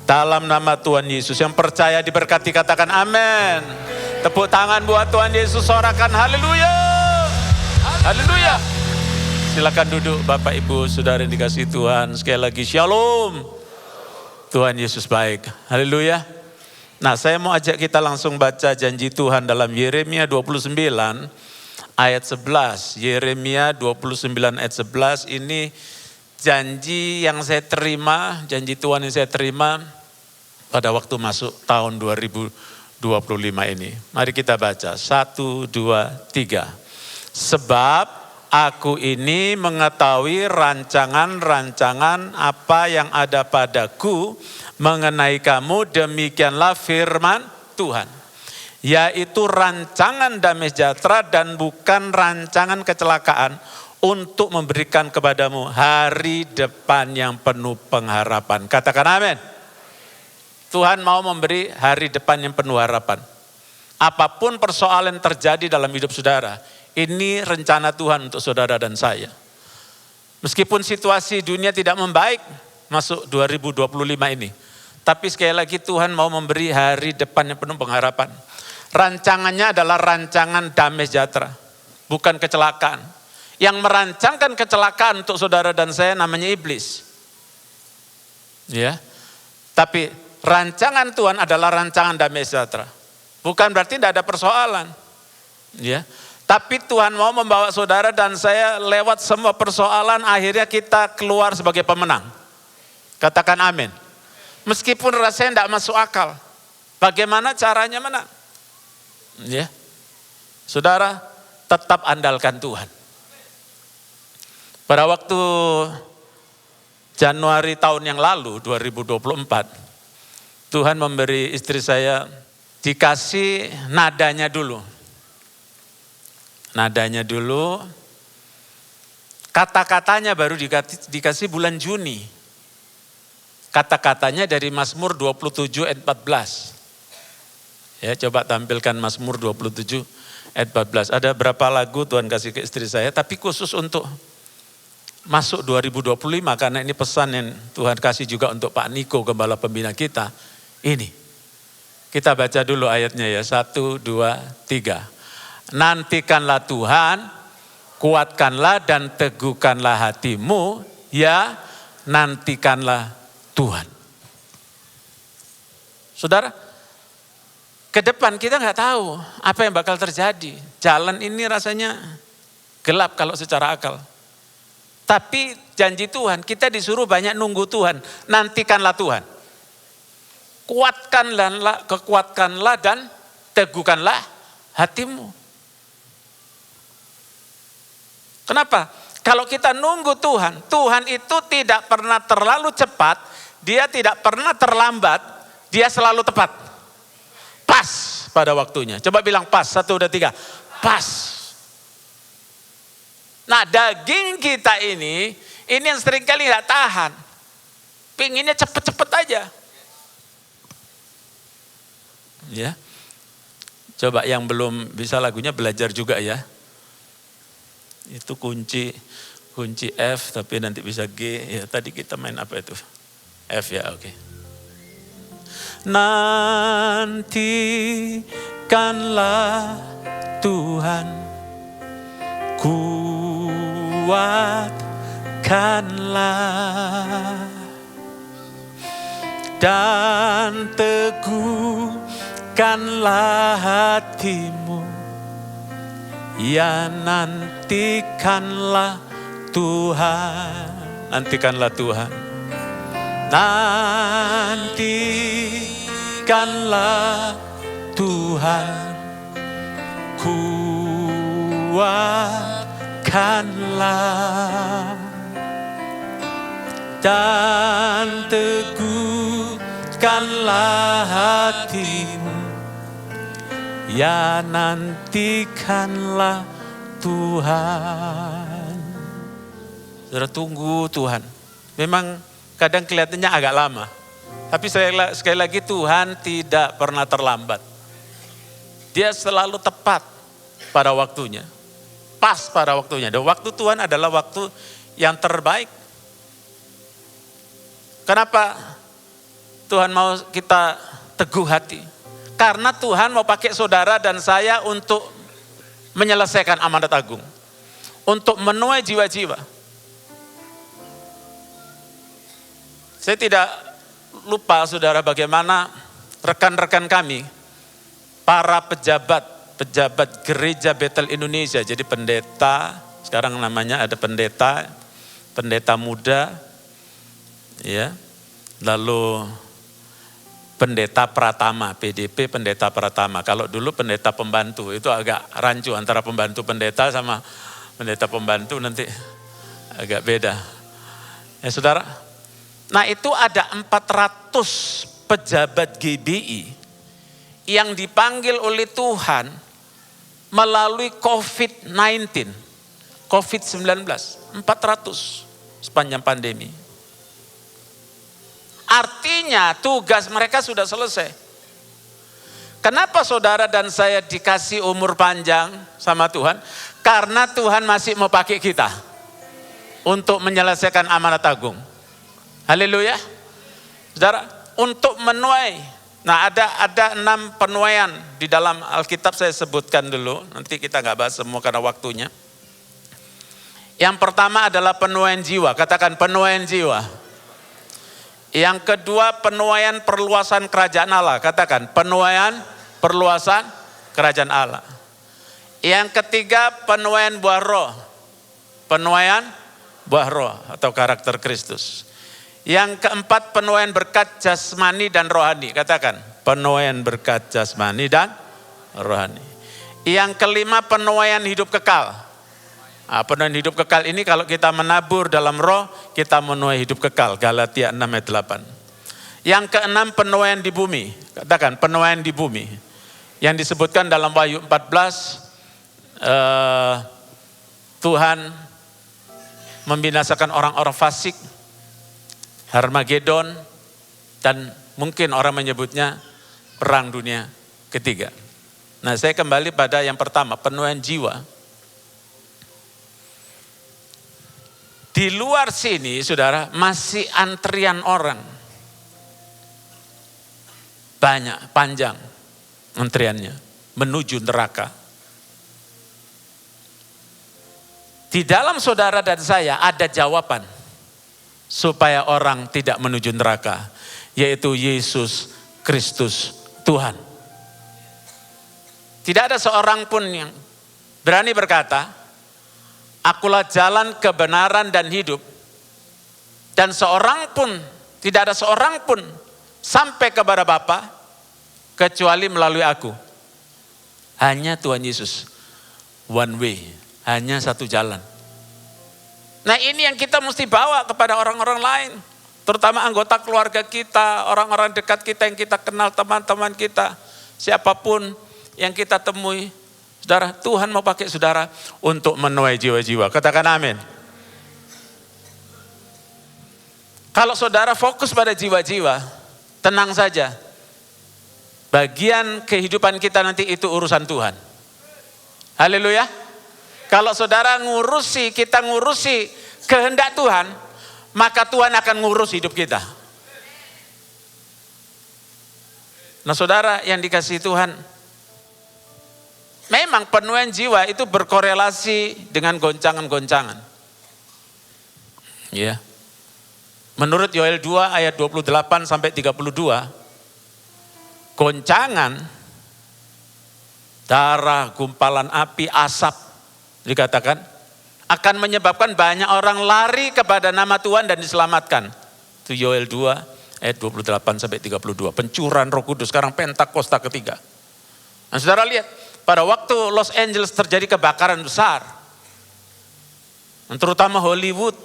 Dalam nama Tuhan Yesus, yang percaya diberkati katakan amin. Tepuk tangan buat Tuhan Yesus, sorakan haleluya. Haleluya. Silakan duduk Bapak Ibu Saudara yang dikasihi Tuhan. Sekali lagi shalom. Tuhan Yesus baik. Haleluya. Nah, saya mau ajak kita langsung baca janji Tuhan dalam Yeremia 29 ayat 11. Yeremia 29 ayat 11 ini janji yang saya terima, janji Tuhan yang saya terima pada waktu masuk tahun 2025 ini. Mari kita baca. 1, 2, 3. Sebab aku ini mengetahui rancangan-rancangan apa yang ada padaku mengenai kamu, demikianlah firman Tuhan. Yaitu rancangan damai sejahtera dan bukan rancangan kecelakaan, untuk memberikan kepadamu hari depan yang penuh pengharapan. Katakan amin. Tuhan mau memberi hari depan yang penuh harapan. Apapun persoalan yang terjadi dalam hidup saudara, ini rencana Tuhan untuk saudara dan saya. Meskipun situasi dunia tidak membaik masuk 2025 ini, tapi sekali lagi Tuhan mau memberi hari depan yang penuh pengharapan. Rancangannya adalah rancangan damai sejahtera, bukan kecelakaan. Yang merancangkan kecelakaan untuk saudara dan saya namanya iblis. Ya. Tapi rancangan Tuhan adalah rancangan damai sejahtera. Bukan berarti tidak ada persoalan. Ya. Tapi Tuhan mau membawa saudara dan saya lewat semua persoalan, akhirnya kita keluar sebagai pemenang. Katakan amin. Meskipun rasanya tidak masuk akal. Bagaimana caranya menang? Ya. Saudara, tetap andalkan Tuhan. Pada waktu Januari tahun yang lalu, 2024, Tuhan memberi istri saya dikasih nadanya dulu. Nadanya dulu, kata-katanya baru dikasih bulan Juni. Kata-katanya dari Mazmur 27 ayat 14. Ya, coba tampilkan Mazmur 27 ayat 14. Ada berapa lagu Tuhan kasih ke istri saya, tapi khusus untuk masuk 2025, karena ini pesan yang Tuhan kasih juga untuk Pak Niko, gembala pembina kita. Ini, kita baca dulu ayatnya ya, 1, 2, 3. Nantikanlah Tuhan, kuatkanlah dan teguhkanlah hatimu, ya nantikanlah Tuhan. Saudara, ke depan kita nggak tahu apa yang bakal terjadi. Jalan ini rasanya gelap kalau secara akal. Tapi janji Tuhan, kita disuruh banyak nunggu Tuhan. Nantikanlah Tuhan. Kuatkanlah dan teguhkanlah hatimu. Kenapa? Kalau kita nunggu Tuhan, Tuhan itu tidak pernah terlalu cepat, dia tidak pernah terlambat, dia selalu tepat. Pas pada waktunya. Coba bilang pas, 1, 2, 3. Pas. Nah, daging kita ini yang seringkali tidak tahan. Pinginnya cepet-cepet aja. Ya. Coba yang belum bisa lagunya belajar juga ya. Itu kunci F tapi nanti bisa G. Ya tadi kita main apa itu? F ya, oke. Nantikanlah Tuhan, kuatkanlah dan teguhkanlah hatimu. Ya nantikanlah Tuhan, nantikanlah Tuhan. Nantikanlah Tuhan, kuatkanlah dan teguhkanlah hatimu. Ya nantikanlah Tuhan. Saudara, tunggu Tuhan. Memang kadang kelihatannya agak lama. Tapi sekali lagi Tuhan tidak pernah terlambat. Dia selalu tepat pada waktunya. Pas pada waktunya. Dan waktu Tuhan adalah waktu yang terbaik. Kenapa Tuhan mau kita teguh hati? Karena Tuhan mau pakai saudara dan saya untuk menyelesaikan amanat agung. Untuk menuai jiwa-jiwa. Saya tidak lupa saudara bagaimana rekan-rekan kami, para pejabat gereja Betel Indonesia. Jadi pendeta, sekarang namanya ada pendeta muda, ya. Lalu pendeta Pratama, PDP pendeta Pratama. Kalau dulu pendeta pembantu, itu agak rancu antara pembantu pendeta sama pendeta pembantu, nanti agak beda. Ya saudara, nah itu ada 400 pejabat GBI yang dipanggil oleh Tuhan melalui COVID-19, 400 sepanjang pandemi. Artinya tugas mereka sudah selesai. Kenapa saudara dan saya dikasih umur panjang sama Tuhan? Karena Tuhan masih mau pakai kita untuk menyelesaikan amanat agung. Haleluya. Saudara, untuk menuai. Nah ada 6 penuaian di dalam Alkitab, saya sebutkan dulu. Nanti kita gak bahas semua karena waktunya. Yang pertama adalah penuaian jiwa. Katakan penuaian jiwa. Yang kedua penuaian perluasan kerajaan Allah. Katakan penuaian perluasan kerajaan Allah. Yang ketiga penuaian buah roh. Penuaian buah roh atau karakter Kristus. Yang keempat penuaian berkat jasmani dan rohani. Katakan penuaian berkat jasmani dan rohani. Yang kelima penuaian hidup kekal. Nah, penuaian hidup kekal ini kalau kita menabur dalam roh, kita menuai hidup kekal. Galatia 6 ayat 8. Yang keenam penuaian di bumi. Katakan penuaian di bumi. Yang disebutkan dalam Wahyu 14, Tuhan membinasakan orang-orang fasik, Harmagedon, dan mungkin orang menyebutnya perang dunia ketiga. Nah saya kembali pada yang pertama, penuaian jiwa. Di luar sini saudara masih antrian orang. Banyak, panjang antriannya menuju neraka. Di dalam saudara dan saya ada jawaban supaya orang tidak menuju neraka, yaitu Yesus Kristus Tuhan. Tidak ada seorang pun yang berani berkata, akulah jalan kebenaran dan hidup. Dan seorang pun, tidak ada seorang pun sampai kepada Bapa kecuali melalui aku. Hanya Tuhan Yesus. One way, hanya satu jalan. Nah ini yang kita mesti bawa kepada orang-orang lain. Terutama anggota keluarga kita, orang-orang dekat kita yang kita kenal, teman-teman kita. Siapapun yang kita temui. Saudara, Tuhan mau pakai saudara untuk menuai jiwa-jiwa. Katakan amin. Kalau saudara fokus pada jiwa-jiwa, tenang saja. Bagian kehidupan kita nanti itu urusan Tuhan. Haleluya. Kalau saudara kita ngurusi kehendak Tuhan, maka Tuhan akan ngurus hidup kita. Nah saudara yang dikasihi Tuhan, memang penuaian jiwa itu berkorelasi dengan goncangan-goncangan. Ya. Menurut Yoel 2 ayat 28 sampai 32, goncangan, darah, gumpalan api, asap dikatakan akan menyebabkan banyak orang lari kepada nama Tuhan dan diselamatkan. Itu Yoel 2 ayat 28 sampai 32. Pencurahan Roh Kudus, sekarang Pentakosta ketiga. Nah, saudara lihat, pada waktu Los Angeles terjadi kebakaran besar, terutama Hollywood,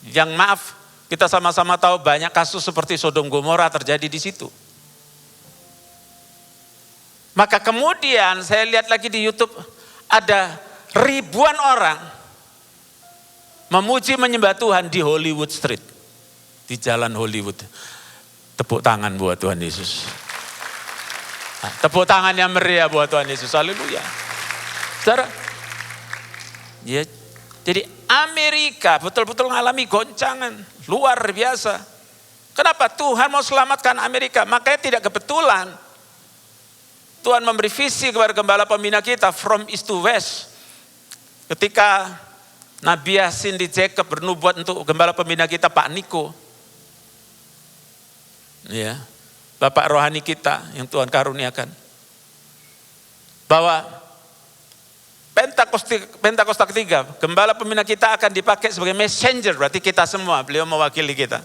yang maaf, kita sama-sama tahu banyak kasus seperti Sodom Gomora terjadi di situ. Maka kemudian saya lihat lagi di YouTube, ada ribuan orang memuji menyembah Tuhan di Hollywood Street, di jalan Hollywood. Tepuk tangan buat Tuhan Yesus. Nah, tepuk tangan yang meriah buat Tuhan Yesus. Haleluya. Saudara, ya, jadi Amerika betul-betul mengalami goncangan luar biasa. Kenapa? Tuhan mau selamatkan Amerika. Makanya tidak kebetulan Tuhan memberi visi kepada gembala pembina kita from east to west. Ketika Nabi Yasin di Jacob bernubuat untuk gembala pembina kita Pak Niko. Ya, Bapak rohani kita yang Tuhan karuniakan. Bahwa Pentakosta ketiga, gembala pembina kita akan dipakai sebagai messenger, berarti kita semua, beliau mewakili kita.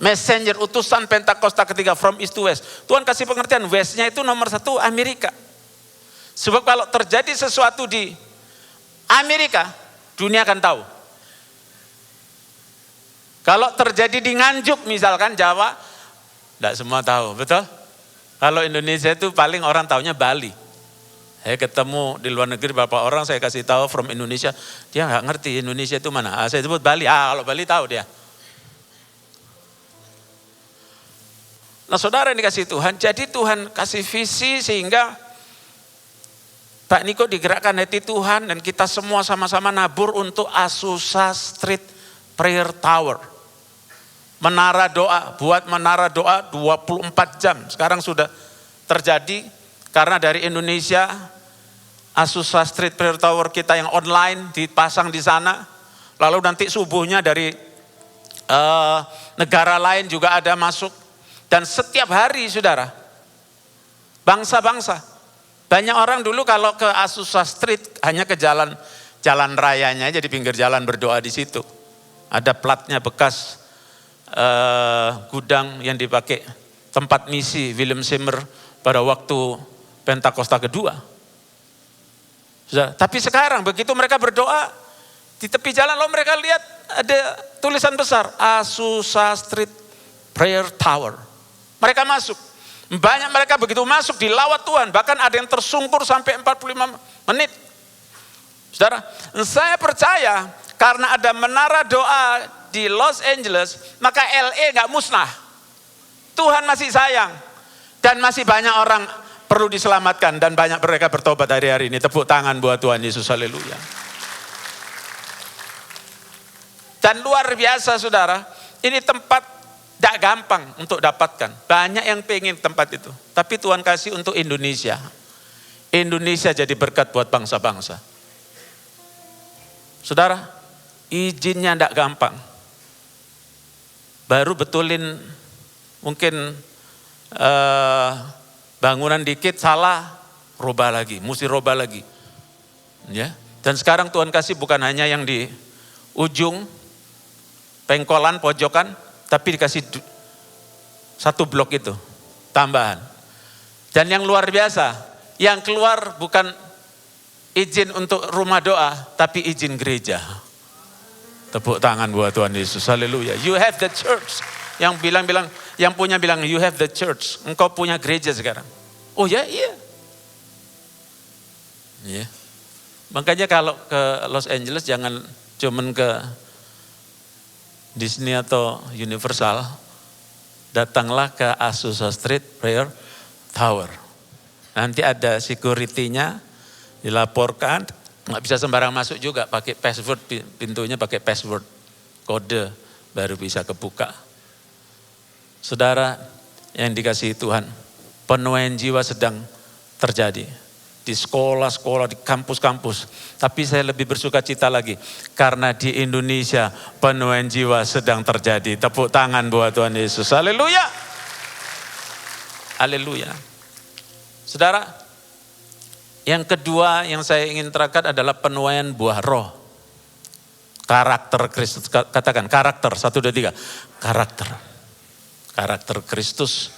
Messenger, utusan Pentakosta ketiga from east to west. Tuhan kasih pengertian, westnya itu nomor 1 Amerika. Sebab kalau terjadi sesuatu di Amerika, dunia akan tahu. Kalau terjadi di Nganjuk misalkan Jawa, tidak semua tahu, betul? Kalau Indonesia itu paling orang taunya Bali. Saya ketemu di luar negeri beberapa orang, saya kasih tahu from Indonesia, dia nggak ngerti Indonesia itu mana. Saya sebut Bali, kalau Bali tahu dia. Nah saudara yang dikasih Tuhan, jadi Tuhan kasih visi sehingga Pak Niko digerakkan hati Tuhan dan kita semua sama-sama nabur untuk Azusa Street Prayer Tower. Menara doa, buat menara doa 24 jam. Sekarang sudah terjadi. Karena dari Indonesia, Azusa Street Prayer Tower kita yang online dipasang di sana. Lalu nanti subuhnya dari negara lain juga ada masuk. Dan setiap hari saudara, bangsa-bangsa. Banyak orang dulu kalau ke Azusa Street hanya ke jalan rayanya aja di pinggir jalan berdoa di situ. Ada platnya bekas gudang yang dipakai tempat misi William Seymour pada waktu Pentakosta kedua. Tapi sekarang begitu mereka berdoa di tepi jalan, lalu mereka lihat ada tulisan besar Azusa Street Prayer Tower. Mereka masuk. Banyak mereka begitu masuk dilawat Tuhan, bahkan ada yang tersungkur sampai 45 menit. Saudara, saya percaya karena ada menara doa di Los Angeles, maka LA gak musnah. Tuhan masih sayang dan masih banyak orang perlu diselamatkan dan banyak mereka bertobat hari-hari ini. Tepuk tangan buat Tuhan Yesus, haleluya. Dan luar biasa saudara, ini tempat tidak gampang untuk dapatkan. Banyak yang pengen tempat itu. Tapi Tuhan kasih untuk Indonesia. Indonesia jadi berkat buat bangsa-bangsa. Saudara, izinnya tidak gampang. Baru betulin mungkin bangunan dikit salah, robah lagi, mesti robah lagi. Ya. Dan sekarang Tuhan kasih bukan hanya yang di ujung, pengkolan, pojokan, tapi dikasih satu blok itu, tambahan. Dan yang luar biasa, yang keluar bukan izin untuk rumah doa, tapi izin gereja. Tepuk tangan buat Tuhan Yesus, haleluya. You have the church. Yang bilang, yang punya bilang, you have the church. Engkau punya gereja sekarang. Oh ya, iya. Iya. Makanya kalau ke Los Angeles jangan cuman ke Disney atau Universal. datanglah ke Azusa Street Prayer Tower. Nanti ada security-nya, dilaporkan, nggak bisa sembarang masuk juga, pakai password, pintunya pakai password, kode baru bisa kebuka. Saudara yang dikasihi Tuhan, penuaian jiwa sedang terjadi di sekolah-sekolah, di kampus-kampus. Tapi saya lebih bersuka cita lagi karena di Indonesia penuaian jiwa sedang terjadi. Tepuk tangan buat Tuhan Yesus. Haleluya. Haleluya. Saudara, yang kedua yang saya ingin terangkan adalah penuaian buah roh. Karakter Kristus. Katakan karakter. 1, 2, 3. Karakter. Karakter Kristus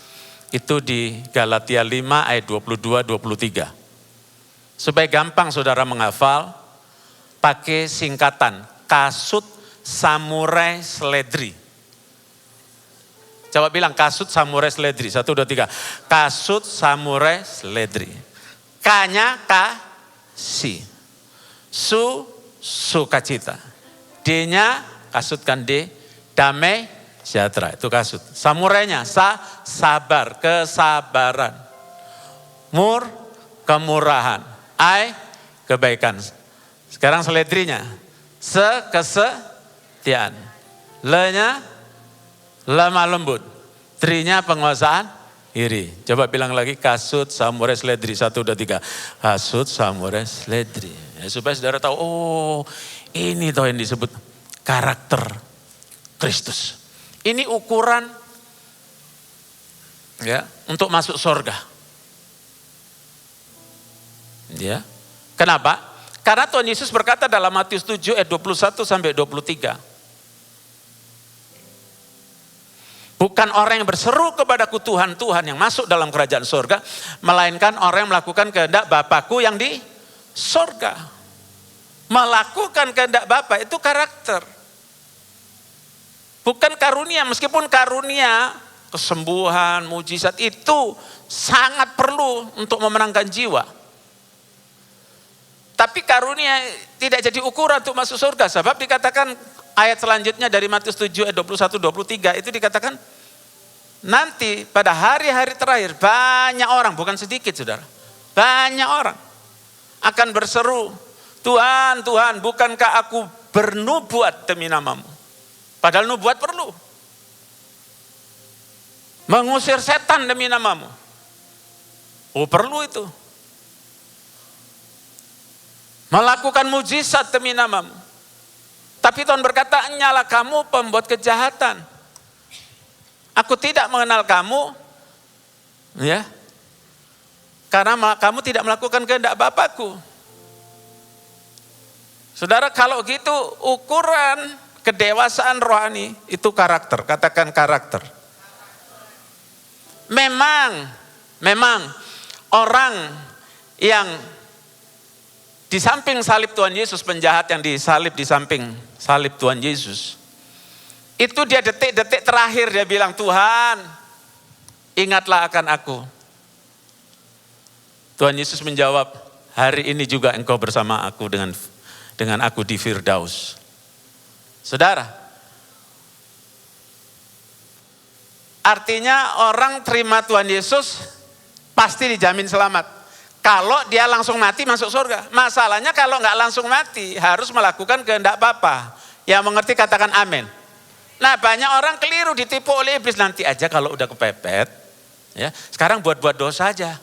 itu di Galatia 5 ayat 22-23. Supaya gampang saudara menghafal, pakai singkatan kasut samurai seledri. Coba bilang kasut samurai seledri. 1, 2, 3. Kasut samurai seledri. K-nya kasih. Sukacita. D-nya kasutkan D. Damai sejahtera. Itu kasut. Samurainya sabar. Kesabaran. Mur kemurahan. I kebaikan. Sekarang seledrinya. Kesetiaan. Le-nya lemah lembut. Trinya penguasaan iri. Coba bilang lagi kasut samurai seledri. 1, 2, 3. Kasut samurai seledri. Ya, supaya saudara tahu, oh ini toh yang disebut karakter Kristus. Ini ukuran ya untuk masuk surga. Ya. Kenapa? Karena Tuhan Yesus berkata dalam Matius 7 ayat 21 sampai 23. Bukan orang yang berseru kepadaku Tuhan, Tuhan yang masuk dalam kerajaan surga, melainkan orang yang melakukan kehendak Bapakku yang di surga. Melakukan kehendak Bapa itu karakter. Bukan karunia, meskipun karunia, kesembuhan, mujizat itu sangat perlu untuk memenangkan jiwa. Tapi karunia tidak jadi ukuran untuk masuk surga. Sebab dikatakan ayat selanjutnya dari Matius 7 ayat 21-23 itu dikatakan nanti pada hari-hari terakhir banyak orang, bukan sedikit saudara, banyak orang akan berseru, Tuhan, Tuhan, bukankah aku bernubuat demi namamu? Padahal nubuat perlu. Mengusir setan demi namamu. Oh perlu itu. Melakukan mujizat demi namamu. Tapi Tuhan berkata, nyalah kamu pembuat kejahatan. Aku tidak mengenal kamu, ya, karena kamu tidak melakukan kehendak Bapakku. Saudara, kalau gitu ukuran kedewasaan rohani itu karakter. Katakan karakter. Memang orang yang di samping salib Tuhan Yesus, penjahat yang disalib di samping salib Tuhan Yesus, itu dia detik-detik terakhir dia bilang, Tuhan, ingatlah akan aku. Tuhan Yesus menjawab, hari ini juga engkau bersama aku dengan aku di Firdaus. Saudara, artinya orang terima Tuhan Yesus pasti dijamin selamat. Kalau dia langsung mati masuk surga. Masalahnya kalau nggak langsung mati harus melakukan kehendak Bapa. Yang mengerti katakan amin. Nah banyak orang keliru ditipu oleh iblis, nanti aja kalau udah kepepet. Ya, sekarang buat-buat dosa aja.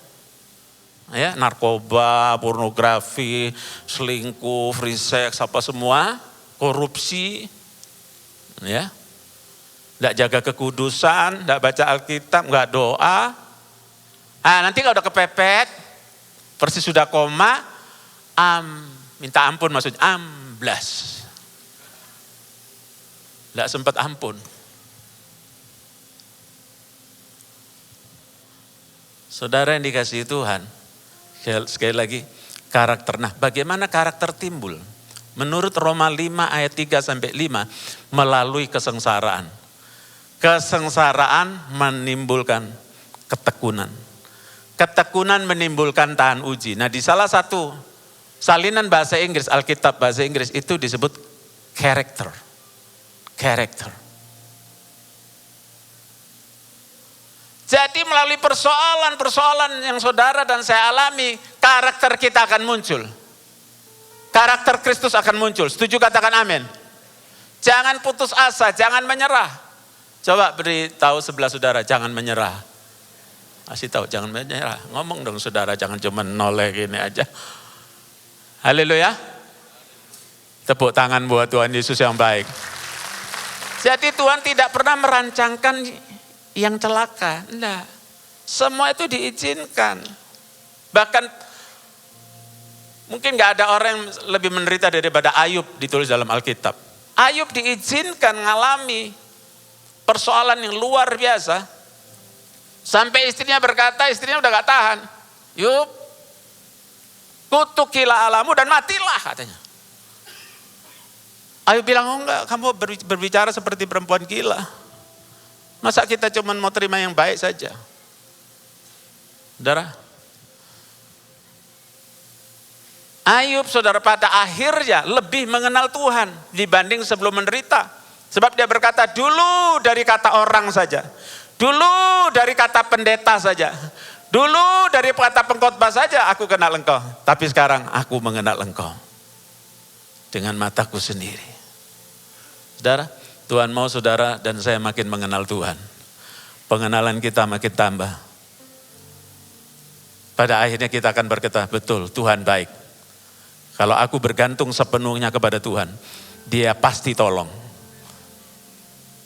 Ya, narkoba, pornografi, selingkuh, free sex, apa semua, korupsi. Ya. Enggak jaga kekudusan, enggak baca Alkitab, enggak doa. Ah, nanti kalau udah kepepet, persis sudah koma, minta ampun maksudnya, amblas. Enggak sempat ampun. Saudara yang dikasihi Tuhan, sekali lagi, karakter. Nah, bagaimana karakter timbul? Menurut Roma 5 ayat 3 sampai 5, melalui kesengsaraan. Kesengsaraan menimbulkan ketekunan. Ketekunan menimbulkan tahan uji. Nah, di salah satu salinan bahasa Inggris, Alkitab bahasa Inggris itu disebut karakter. Karakter. Jadi melalui persoalan-persoalan yang saudara dan saya alami, karakter kita akan muncul. Karakter Kristus akan muncul. Setuju, katakan amin. Jangan putus asa, jangan menyerah. Coba beritahu sebelah saudara, jangan menyerah. Kasih tahu, jangan menyerah. Ngomong dong saudara, jangan cuma noleh gini aja. Haleluya. Tepuk tangan buat Tuhan Yesus yang baik. Jadi Tuhan tidak pernah merancangkan yang celaka. Enggak. Semua itu diizinkan. Bahkan mungkin gak ada orang yang lebih menderita daripada Ayub ditulis dalam Alkitab. Ayub diizinkan mengalami persoalan yang luar biasa. Sampai istrinya berkata, istrinya udah gak tahan. Yub, kutukilah alamu dan matilah katanya. Ayub bilang, oh enggak, kamu berbicara seperti perempuan gila. Masa kita cuma mau terima yang baik saja? Saudara, Ayub saudara pada akhirnya lebih mengenal Tuhan dibanding sebelum menderita. Sebab dia berkata, dulu dari kata orang saja, dulu dari kata pendeta saja, dulu dari kata pengkhotbah saja aku kenal Engkau. Tapi sekarang aku mengenal Engkau dengan mataku sendiri. Saudara, Tuhan mau saudara dan saya makin mengenal Tuhan. Pengenalan kita makin tambah. Pada akhirnya kita akan berkata, betul Tuhan baik. Kalau aku bergantung sepenuhnya kepada Tuhan, Dia pasti tolong.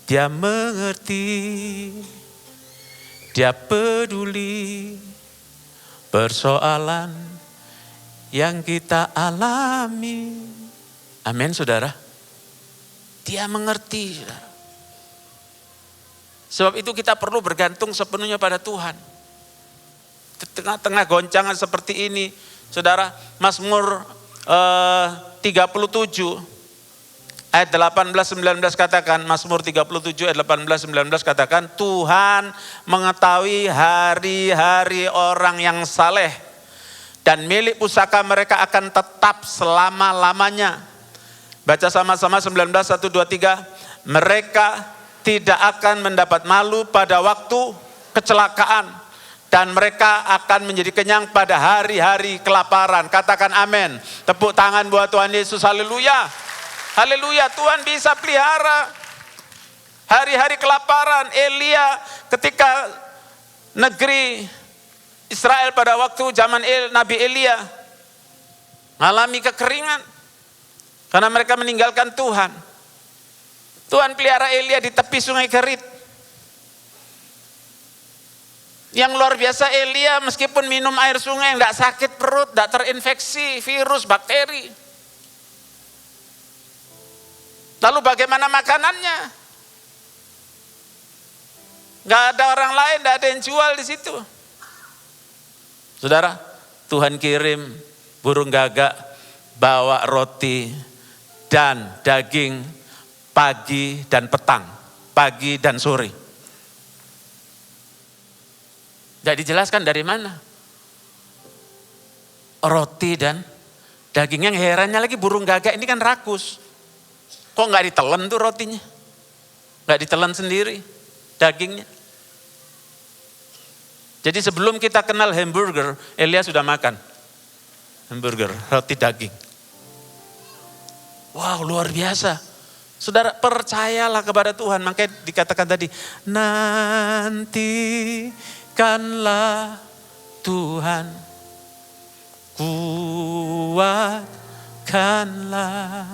Dia mengerti, Dia peduli persoalan yang kita alami. Amin saudara. Dia mengerti. Saudara. Sebab itu kita perlu bergantung sepenuhnya pada Tuhan. Di tengah-tengah goncangan seperti ini, saudara, Mazmur 37 ayat 18-19 katakan, Mazmur 37 ayat 18-19 katakan, Tuhan mengetahui hari-hari orang yang saleh dan milik pusaka mereka akan tetap selama-lamanya. Baca sama-sama 19, 1, 2, 3. Mereka tidak akan mendapat malu pada waktu kecelakaan. Dan mereka akan menjadi kenyang pada hari-hari kelaparan. Katakan amin. Tepuk tangan buat Tuhan Yesus. Haleluya. Haleluya. Tuhan bisa pelihara hari-hari kelaparan. Elia ketika negeri Israel pada waktu zaman Nabi Elia mengalami kekeringan. Karena mereka meninggalkan Tuhan. Tuhan pelihara Elia di tepi sungai Kerit. Yang luar biasa Elia meskipun minum air sungai tidak sakit perut, tidak terinfeksi virus, bakteri. Lalu bagaimana makanannya? Gak ada orang lain, tidak ada yang jual di situ. Saudara, Tuhan kirim burung gagak bawa roti dan daging pagi dan petang, pagi dan sore. Tidak dijelaskan dari mana. Roti dan daging. Yang herannya lagi burung gagak ini kan rakus. Kok nggak ditelan tuh rotinya? Nggak ditelan sendiri dagingnya. Jadi sebelum kita kenal hamburger, Elia sudah makan hamburger, roti daging. Wow, luar biasa. Saudara, percayalah kepada Tuhan. Makanya dikatakan tadi, nantikanlah Tuhan, kuatkanlah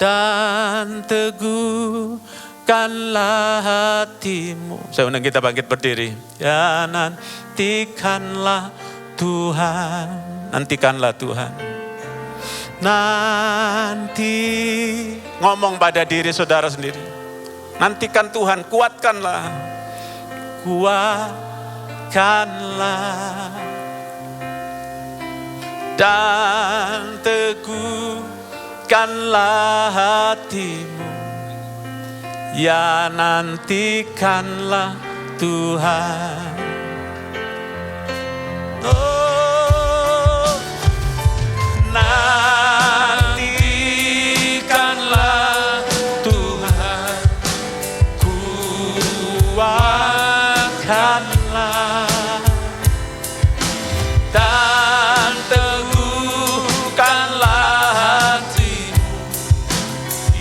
dan teguhkanlah hatimu. Saya undang kita bangkit berdiri. Ya, nantikanlah Tuhan, nantikanlah Tuhan. Nanti, ngomong pada diri saudara sendiri. Nantikan Tuhan, kuatkanlah. Kuatkanlah. Dan teguhkanlah hatimu. Ya, nantikanlah Tuhan. Oh, nantikanlah Tuhan, kuatkanlah kuatkanlah dan teguhkanlah hatimu,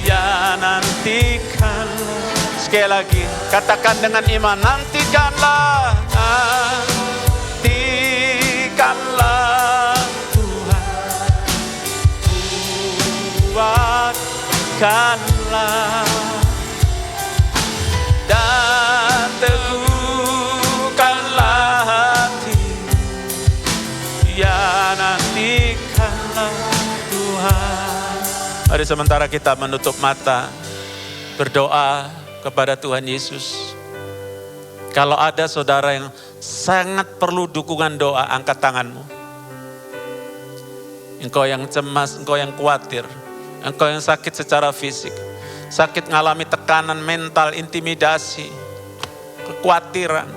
ya nantikanlah. Sekali lagi, katakan dengan iman, nantikanlah, nantikanlah Tuhan, kuatkanlah dan teguhkanlah hati, ya nantikanlah Tuhan. Mari sementara kita menutup mata, berdoa kepada Tuhan Yesus. Kalau ada saudara yang sangat perlu dukungan doa, angkat tanganmu. Engkau yang cemas, engkau yang khawatir, engkau yang sakit secara fisik, sakit ngalami tekanan mental, intimidasi, kekhawatiran.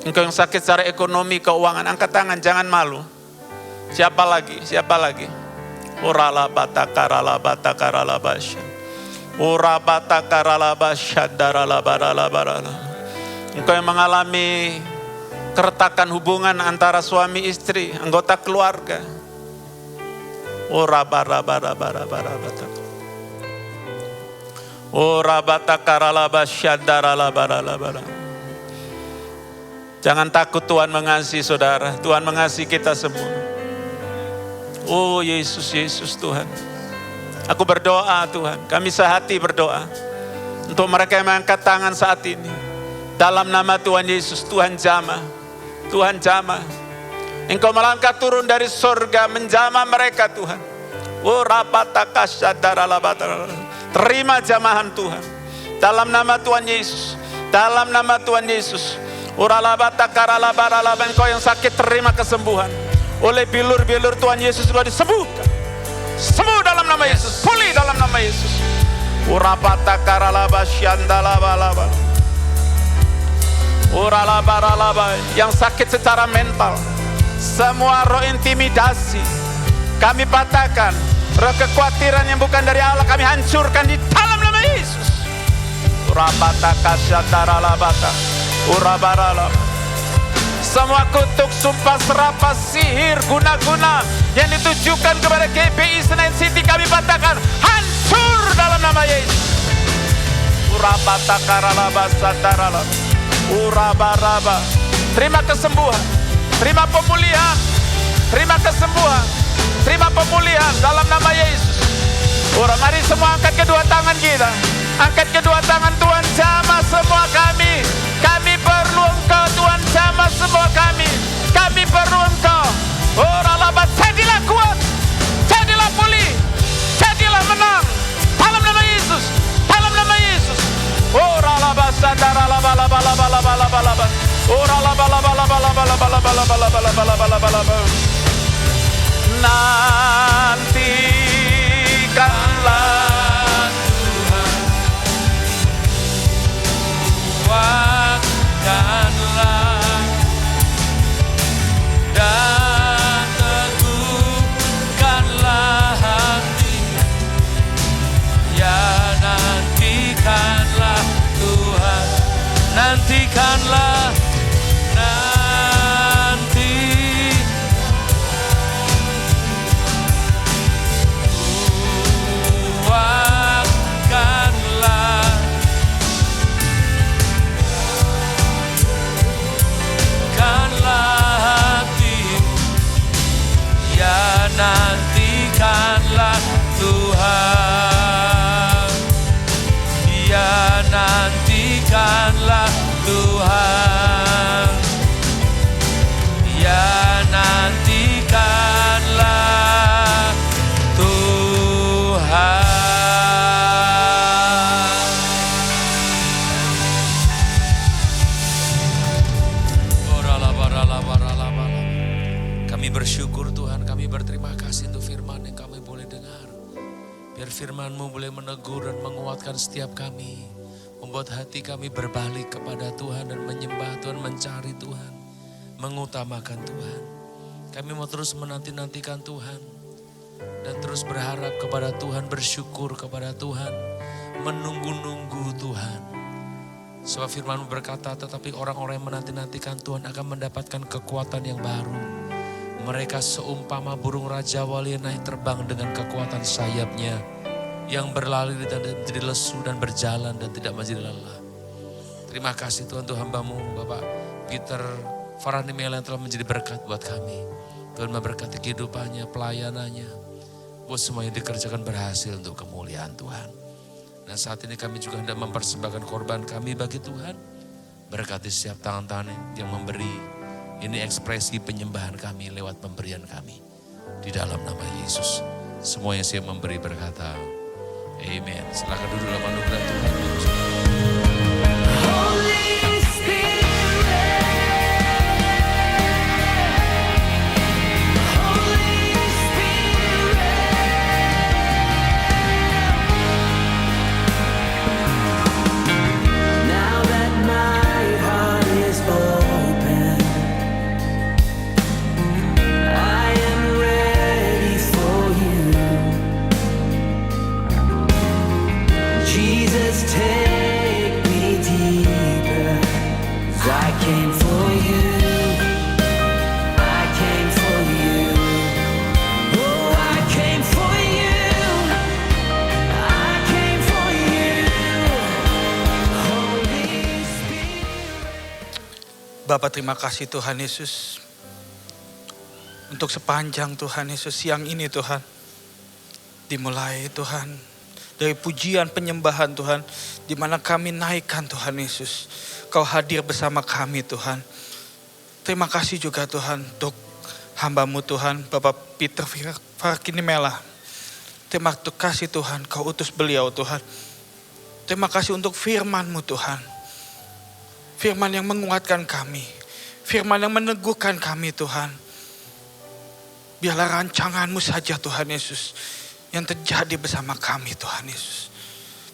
Engkau yang sakit secara ekonomi, keuangan, angkat tangan, jangan malu. Siapa lagi? Siapa lagi? Urala bata karala bata karala basya. Ura bata karala basya darala barala barala. Engkau yang mengalami keretakan hubungan antara suami istri, anggota keluarga. Ura bara bara bara bara bata. Ura bata karala basya darala barala barala. Jangan takut, Tuhan mengasihi saudara. Tuhan mengasihi kita semua. Oh Yesus, Yesus Tuhan. Aku berdoa Tuhan, kami sehati berdoa untuk mereka yang mengangkat tangan saat ini. Dalam nama Tuhan Yesus, Tuhan jamah. Tuhan jamah. Engkau melangkah turun dari surga menjamah mereka Tuhan. Terima jamahan Tuhan. Dalam nama Tuhan Yesus. Dalam nama Tuhan Yesus. Engkau yang sakit terima kesembuhan. Oleh bilur-bilur Tuhan Yesus sudah disembuhkan. Sembuh dalam nama Yesus, pulih dalam nama Yesus. Urapata karalaba syandalabalaba. Uralabaralaba, yang sakit secara mental, semua roh intimidasi kami patahkan. Roh kekhawatiran yang bukan dari Allah kami hancurkan di dalam nama Yesus. Urapata kasyataralabata. Urabaralaba. Semua kutuk, sumpah, serapah, sihir, guna-guna yang ditujukan kepada GBI Senen City kami patahkan, hancur dalam nama Yesus. Urabata karalaba sataralaba. Urabaraba. Terima kesembuhan, terima pemulihan, terima kesembuhan, terima pemulihan dalam nama Yesus. Mari semua angkat kedua tangan kita. Angkat kedua tangan, Tuhan jamah semua kami. Kami perlu Engkau Tuhan, jamah semua kami. Kami perlu Engkau. Oh ralabat, jadilah kuat, jadilah pulih, jadilah menang. Dalam nama Yesus, dalam nama Yesus. Oh ralabat, sadaralabalabalabalabalabalabalabalabal. Oh ralabalabalabalabalabalabalabalabalabalabalabalabal. Nantikanlah kuatkanlah dan teguhkanlah hati, ya nantikanlah Tuhan, nantikanlah, nanti kuatkanlah nantikanlah Tuhan, ya nantikanlah Tuhan, ya nantikanlah Tuhan. Kami bersyukur Tuhan, kami berterima kasih untuk firman yang kami boleh dengar. Biar firman-Mu boleh menegur dan menguatkan setiap kami. Membuat hati kami berbalik kepada Tuhan dan menyembah Tuhan, mencari Tuhan. Mengutamakan Tuhan. Kami mau terus menanti-nantikan Tuhan. Dan terus berharap kepada Tuhan, bersyukur kepada Tuhan. Menunggu-nunggu Tuhan. Sebab firman-Mu berkata, tetapi orang-orang yang menanti-nantikan Tuhan akan mendapatkan kekuatan yang baru. Mereka seumpama burung raja wali naik terbang dengan kekuatan sayapnya, yang berlari dan menjadi lesu dan berjalan dan tidak menjadi lelah. Terima kasih Tuhan untuk hamba-Mu Bapak Peter Faranimela yang telah menjadi berkat buat kami. Tuhan memberkati kehidupannya, pelayanannya, buat semuanya dikerjakan berhasil untuk kemuliaan Tuhan. Dan saat ini kami juga hendak mempersembahkan korban kami bagi Tuhan. Berkati setiap tangan-tangan yang memberi. Ini ekspresi penyembahan kami lewat pemberian kami. Di dalam nama Yesus. Semua yang siap memberi berkata, amen. Silakan duduk dalam anugerah Tuhan. Holy Spirit, Holy Spirit, now that my heart is open, I am ready for you. Jesus, take me deeper. I came for you. I came for you. Oh, I came for you. I came for you. Holy Spirit. Bapa, terima kasih Tuhan Yesus. Untuk sepanjang Tuhan Yesus siang ini Tuhan. Dimulai Tuhan dari pujian penyembahan Tuhan, di mana kami naikkan Tuhan Yesus. Kau hadir bersama kami Tuhan. Terima kasih juga Tuhan untuk hamba-Mu Tuhan, Bapak Peter Faranimela. Terima kasih Tuhan, Kau utus beliau Tuhan. Terima kasih untuk firman-Mu Tuhan. Firman yang menguatkan kami. Firman yang meneguhkan kami Tuhan. Biarlah rancangan-Mu saja Tuhan Yesus yang terjadi bersama kami Tuhan Yesus.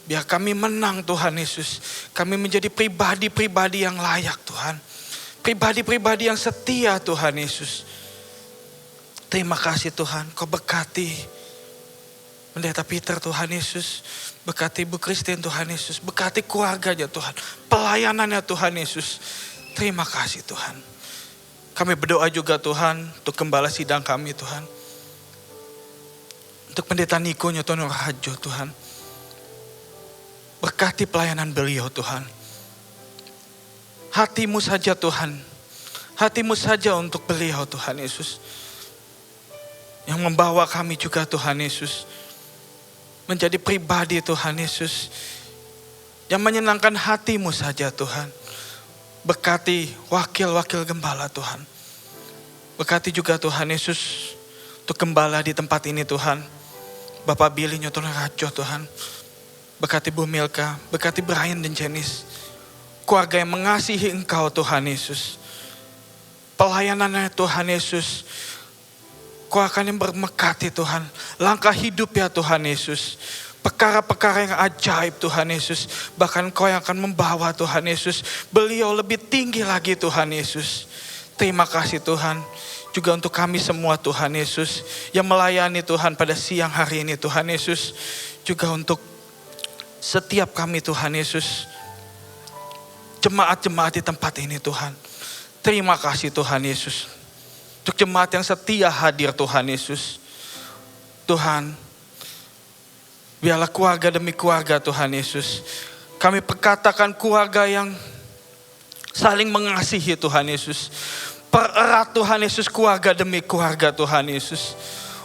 Biar kami menang Tuhan Yesus. Kami menjadi pribadi-pribadi yang layak Tuhan. Pribadi-pribadi yang setia Tuhan Yesus. Terima kasih Tuhan, Kau berkati Pendeta Peter Tuhan Yesus. Berkati Ibu Christine Tuhan Yesus. Berkati keluarganya Tuhan. Pelayanannya Tuhan Yesus. Terima kasih Tuhan. Kami berdoa juga Tuhan untuk gembala sidang kami Tuhan. Untuk Pendeta Niko Nyotono Rajo Tuhan. Berkati pelayanan beliau Tuhan. Hati-Mu saja Tuhan. Hati-Mu saja untuk beliau Tuhan Yesus. Yang membawa kami juga Tuhan Yesus. Menjadi pribadi Tuhan Yesus. Yang menyenangkan hati-Mu saja Tuhan. Berkati wakil-wakil gembala Tuhan. Berkati juga Tuhan Yesus. Untuk gembala di tempat ini Tuhan. Bapak Billy Nyotono Rajo Tuhan. Berkati Bu Milka, berkati Brian dan Janice. Keluarga yang mengasihi Engkau Tuhan Yesus. Pelayanannya Tuhan Yesus. Kau akan yang bermekati Tuhan. Langkah hidup ya Tuhan Yesus. Perkara-perkara yang ajaib Tuhan Yesus. Bahkan Kau yang akan membawa Tuhan Yesus. Beliau lebih tinggi lagi Tuhan Yesus. Terima kasih Tuhan. Juga untuk kami semua Tuhan Yesus. Yang melayani Tuhan pada siang hari ini Tuhan Yesus. Juga untuk setiap kami Tuhan Yesus. Jemaat-jemaat di tempat ini Tuhan. Terima kasih Tuhan Yesus. Untuk jemaat yang setia hadir Tuhan Yesus. Tuhan, biarlah keluarga demi keluarga Tuhan Yesus. Kami perkatakan keluarga yang saling mengasihi Tuhan Yesus. Pererat Tuhan Yesus keluarga demi keluarga Tuhan Yesus.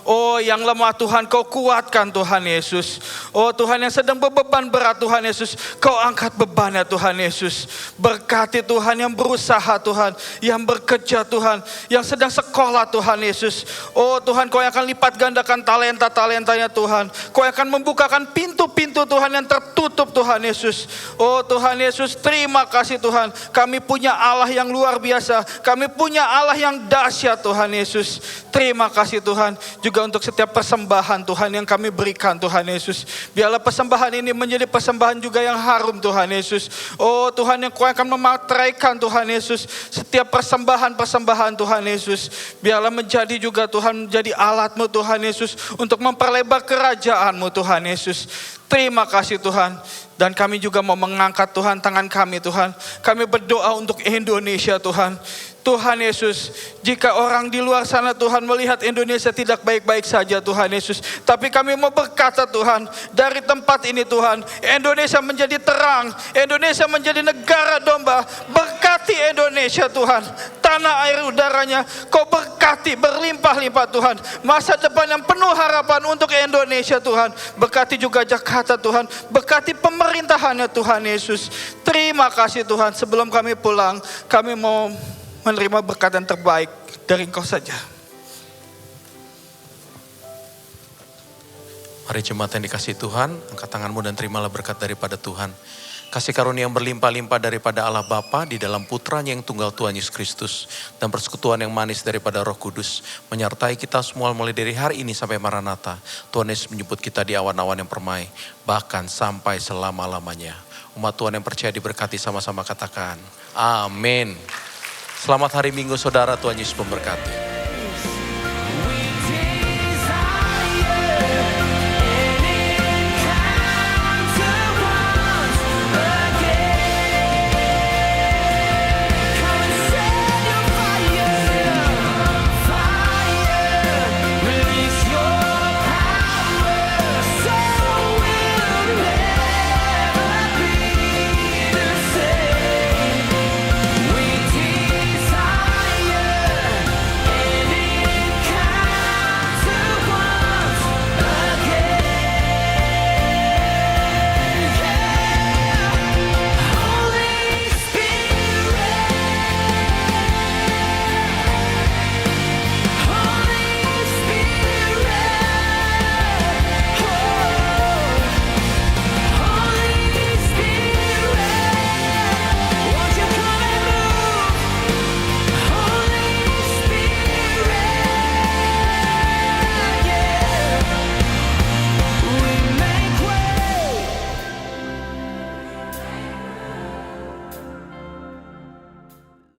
Oh, yang lemah Tuhan Kau kuatkan Tuhan Yesus. Oh Tuhan, yang sedang beban berat Tuhan Yesus, Kau angkat bebannya Tuhan Yesus. Berkati Tuhan yang berusaha Tuhan, yang bekerja Tuhan, yang sedang sekolah Tuhan Yesus. Oh Tuhan, Kau yang akan lipat gandakan talenta-talentanya Tuhan. Kau yang akan membukakan pintu-pintu Tuhan yang tertutup Tuhan Yesus. Oh Tuhan Yesus, terima kasih Tuhan. Kami punya Allah yang luar biasa. Kami punya Allah yang dahsyat Tuhan Yesus. Terima kasih Tuhan. Juga untuk setiap persembahan Tuhan yang kami berikan Tuhan Yesus. Biarlah persembahan ini menjadi persembahan juga yang harum Tuhan Yesus. Oh Tuhan, yang Kau akan memateraikan Tuhan Yesus. Setiap persembahan-persembahan Tuhan Yesus. Biarlah menjadi juga Tuhan, menjadi alat-Mu Tuhan Yesus. Untuk memperlebar kerajaan-Mu Tuhan Yesus. Terima kasih Tuhan. Dan kami juga mau mengangkat Tuhan tangan kami Tuhan. Kami berdoa untuk Indonesia Tuhan. Tuhan Yesus, jika orang di luar sana Tuhan melihat Indonesia tidak baik-baik saja Tuhan Yesus. Tapi kami mau berkata Tuhan, dari tempat ini Tuhan, Indonesia menjadi terang. Indonesia menjadi negara domba. Berkati Indonesia Tuhan. Tanah air udaranya Kau berkati berlimpah-limpah Tuhan. Masa depan yang penuh harapan untuk Indonesia Tuhan. Berkati juga Jakarta Tuhan. Berkati pemerintahannya Tuhan Yesus. Terima kasih Tuhan. Sebelum kami pulang, kami mau menerima berkat yang terbaik dari Engkau saja. Mari jemaat yang dikasihi Tuhan, angkat tanganmu dan terimalah berkat daripada Tuhan. Kasih karunia yang berlimpah-limpah daripada Allah Bapa di dalam putranya yang tunggal Tuhan Yesus Kristus. Dan persekutuan yang manis daripada Roh Kudus menyertai kita semua mulai dari hari ini sampai Maranatha. Tuhan Yesus menjemput kita di awan-awan yang permai, bahkan sampai selama-lamanya. Umat Tuhan yang percaya diberkati sama-sama katakan, amin. Selamat hari Minggu saudara, Tuhan Yesus memberkati.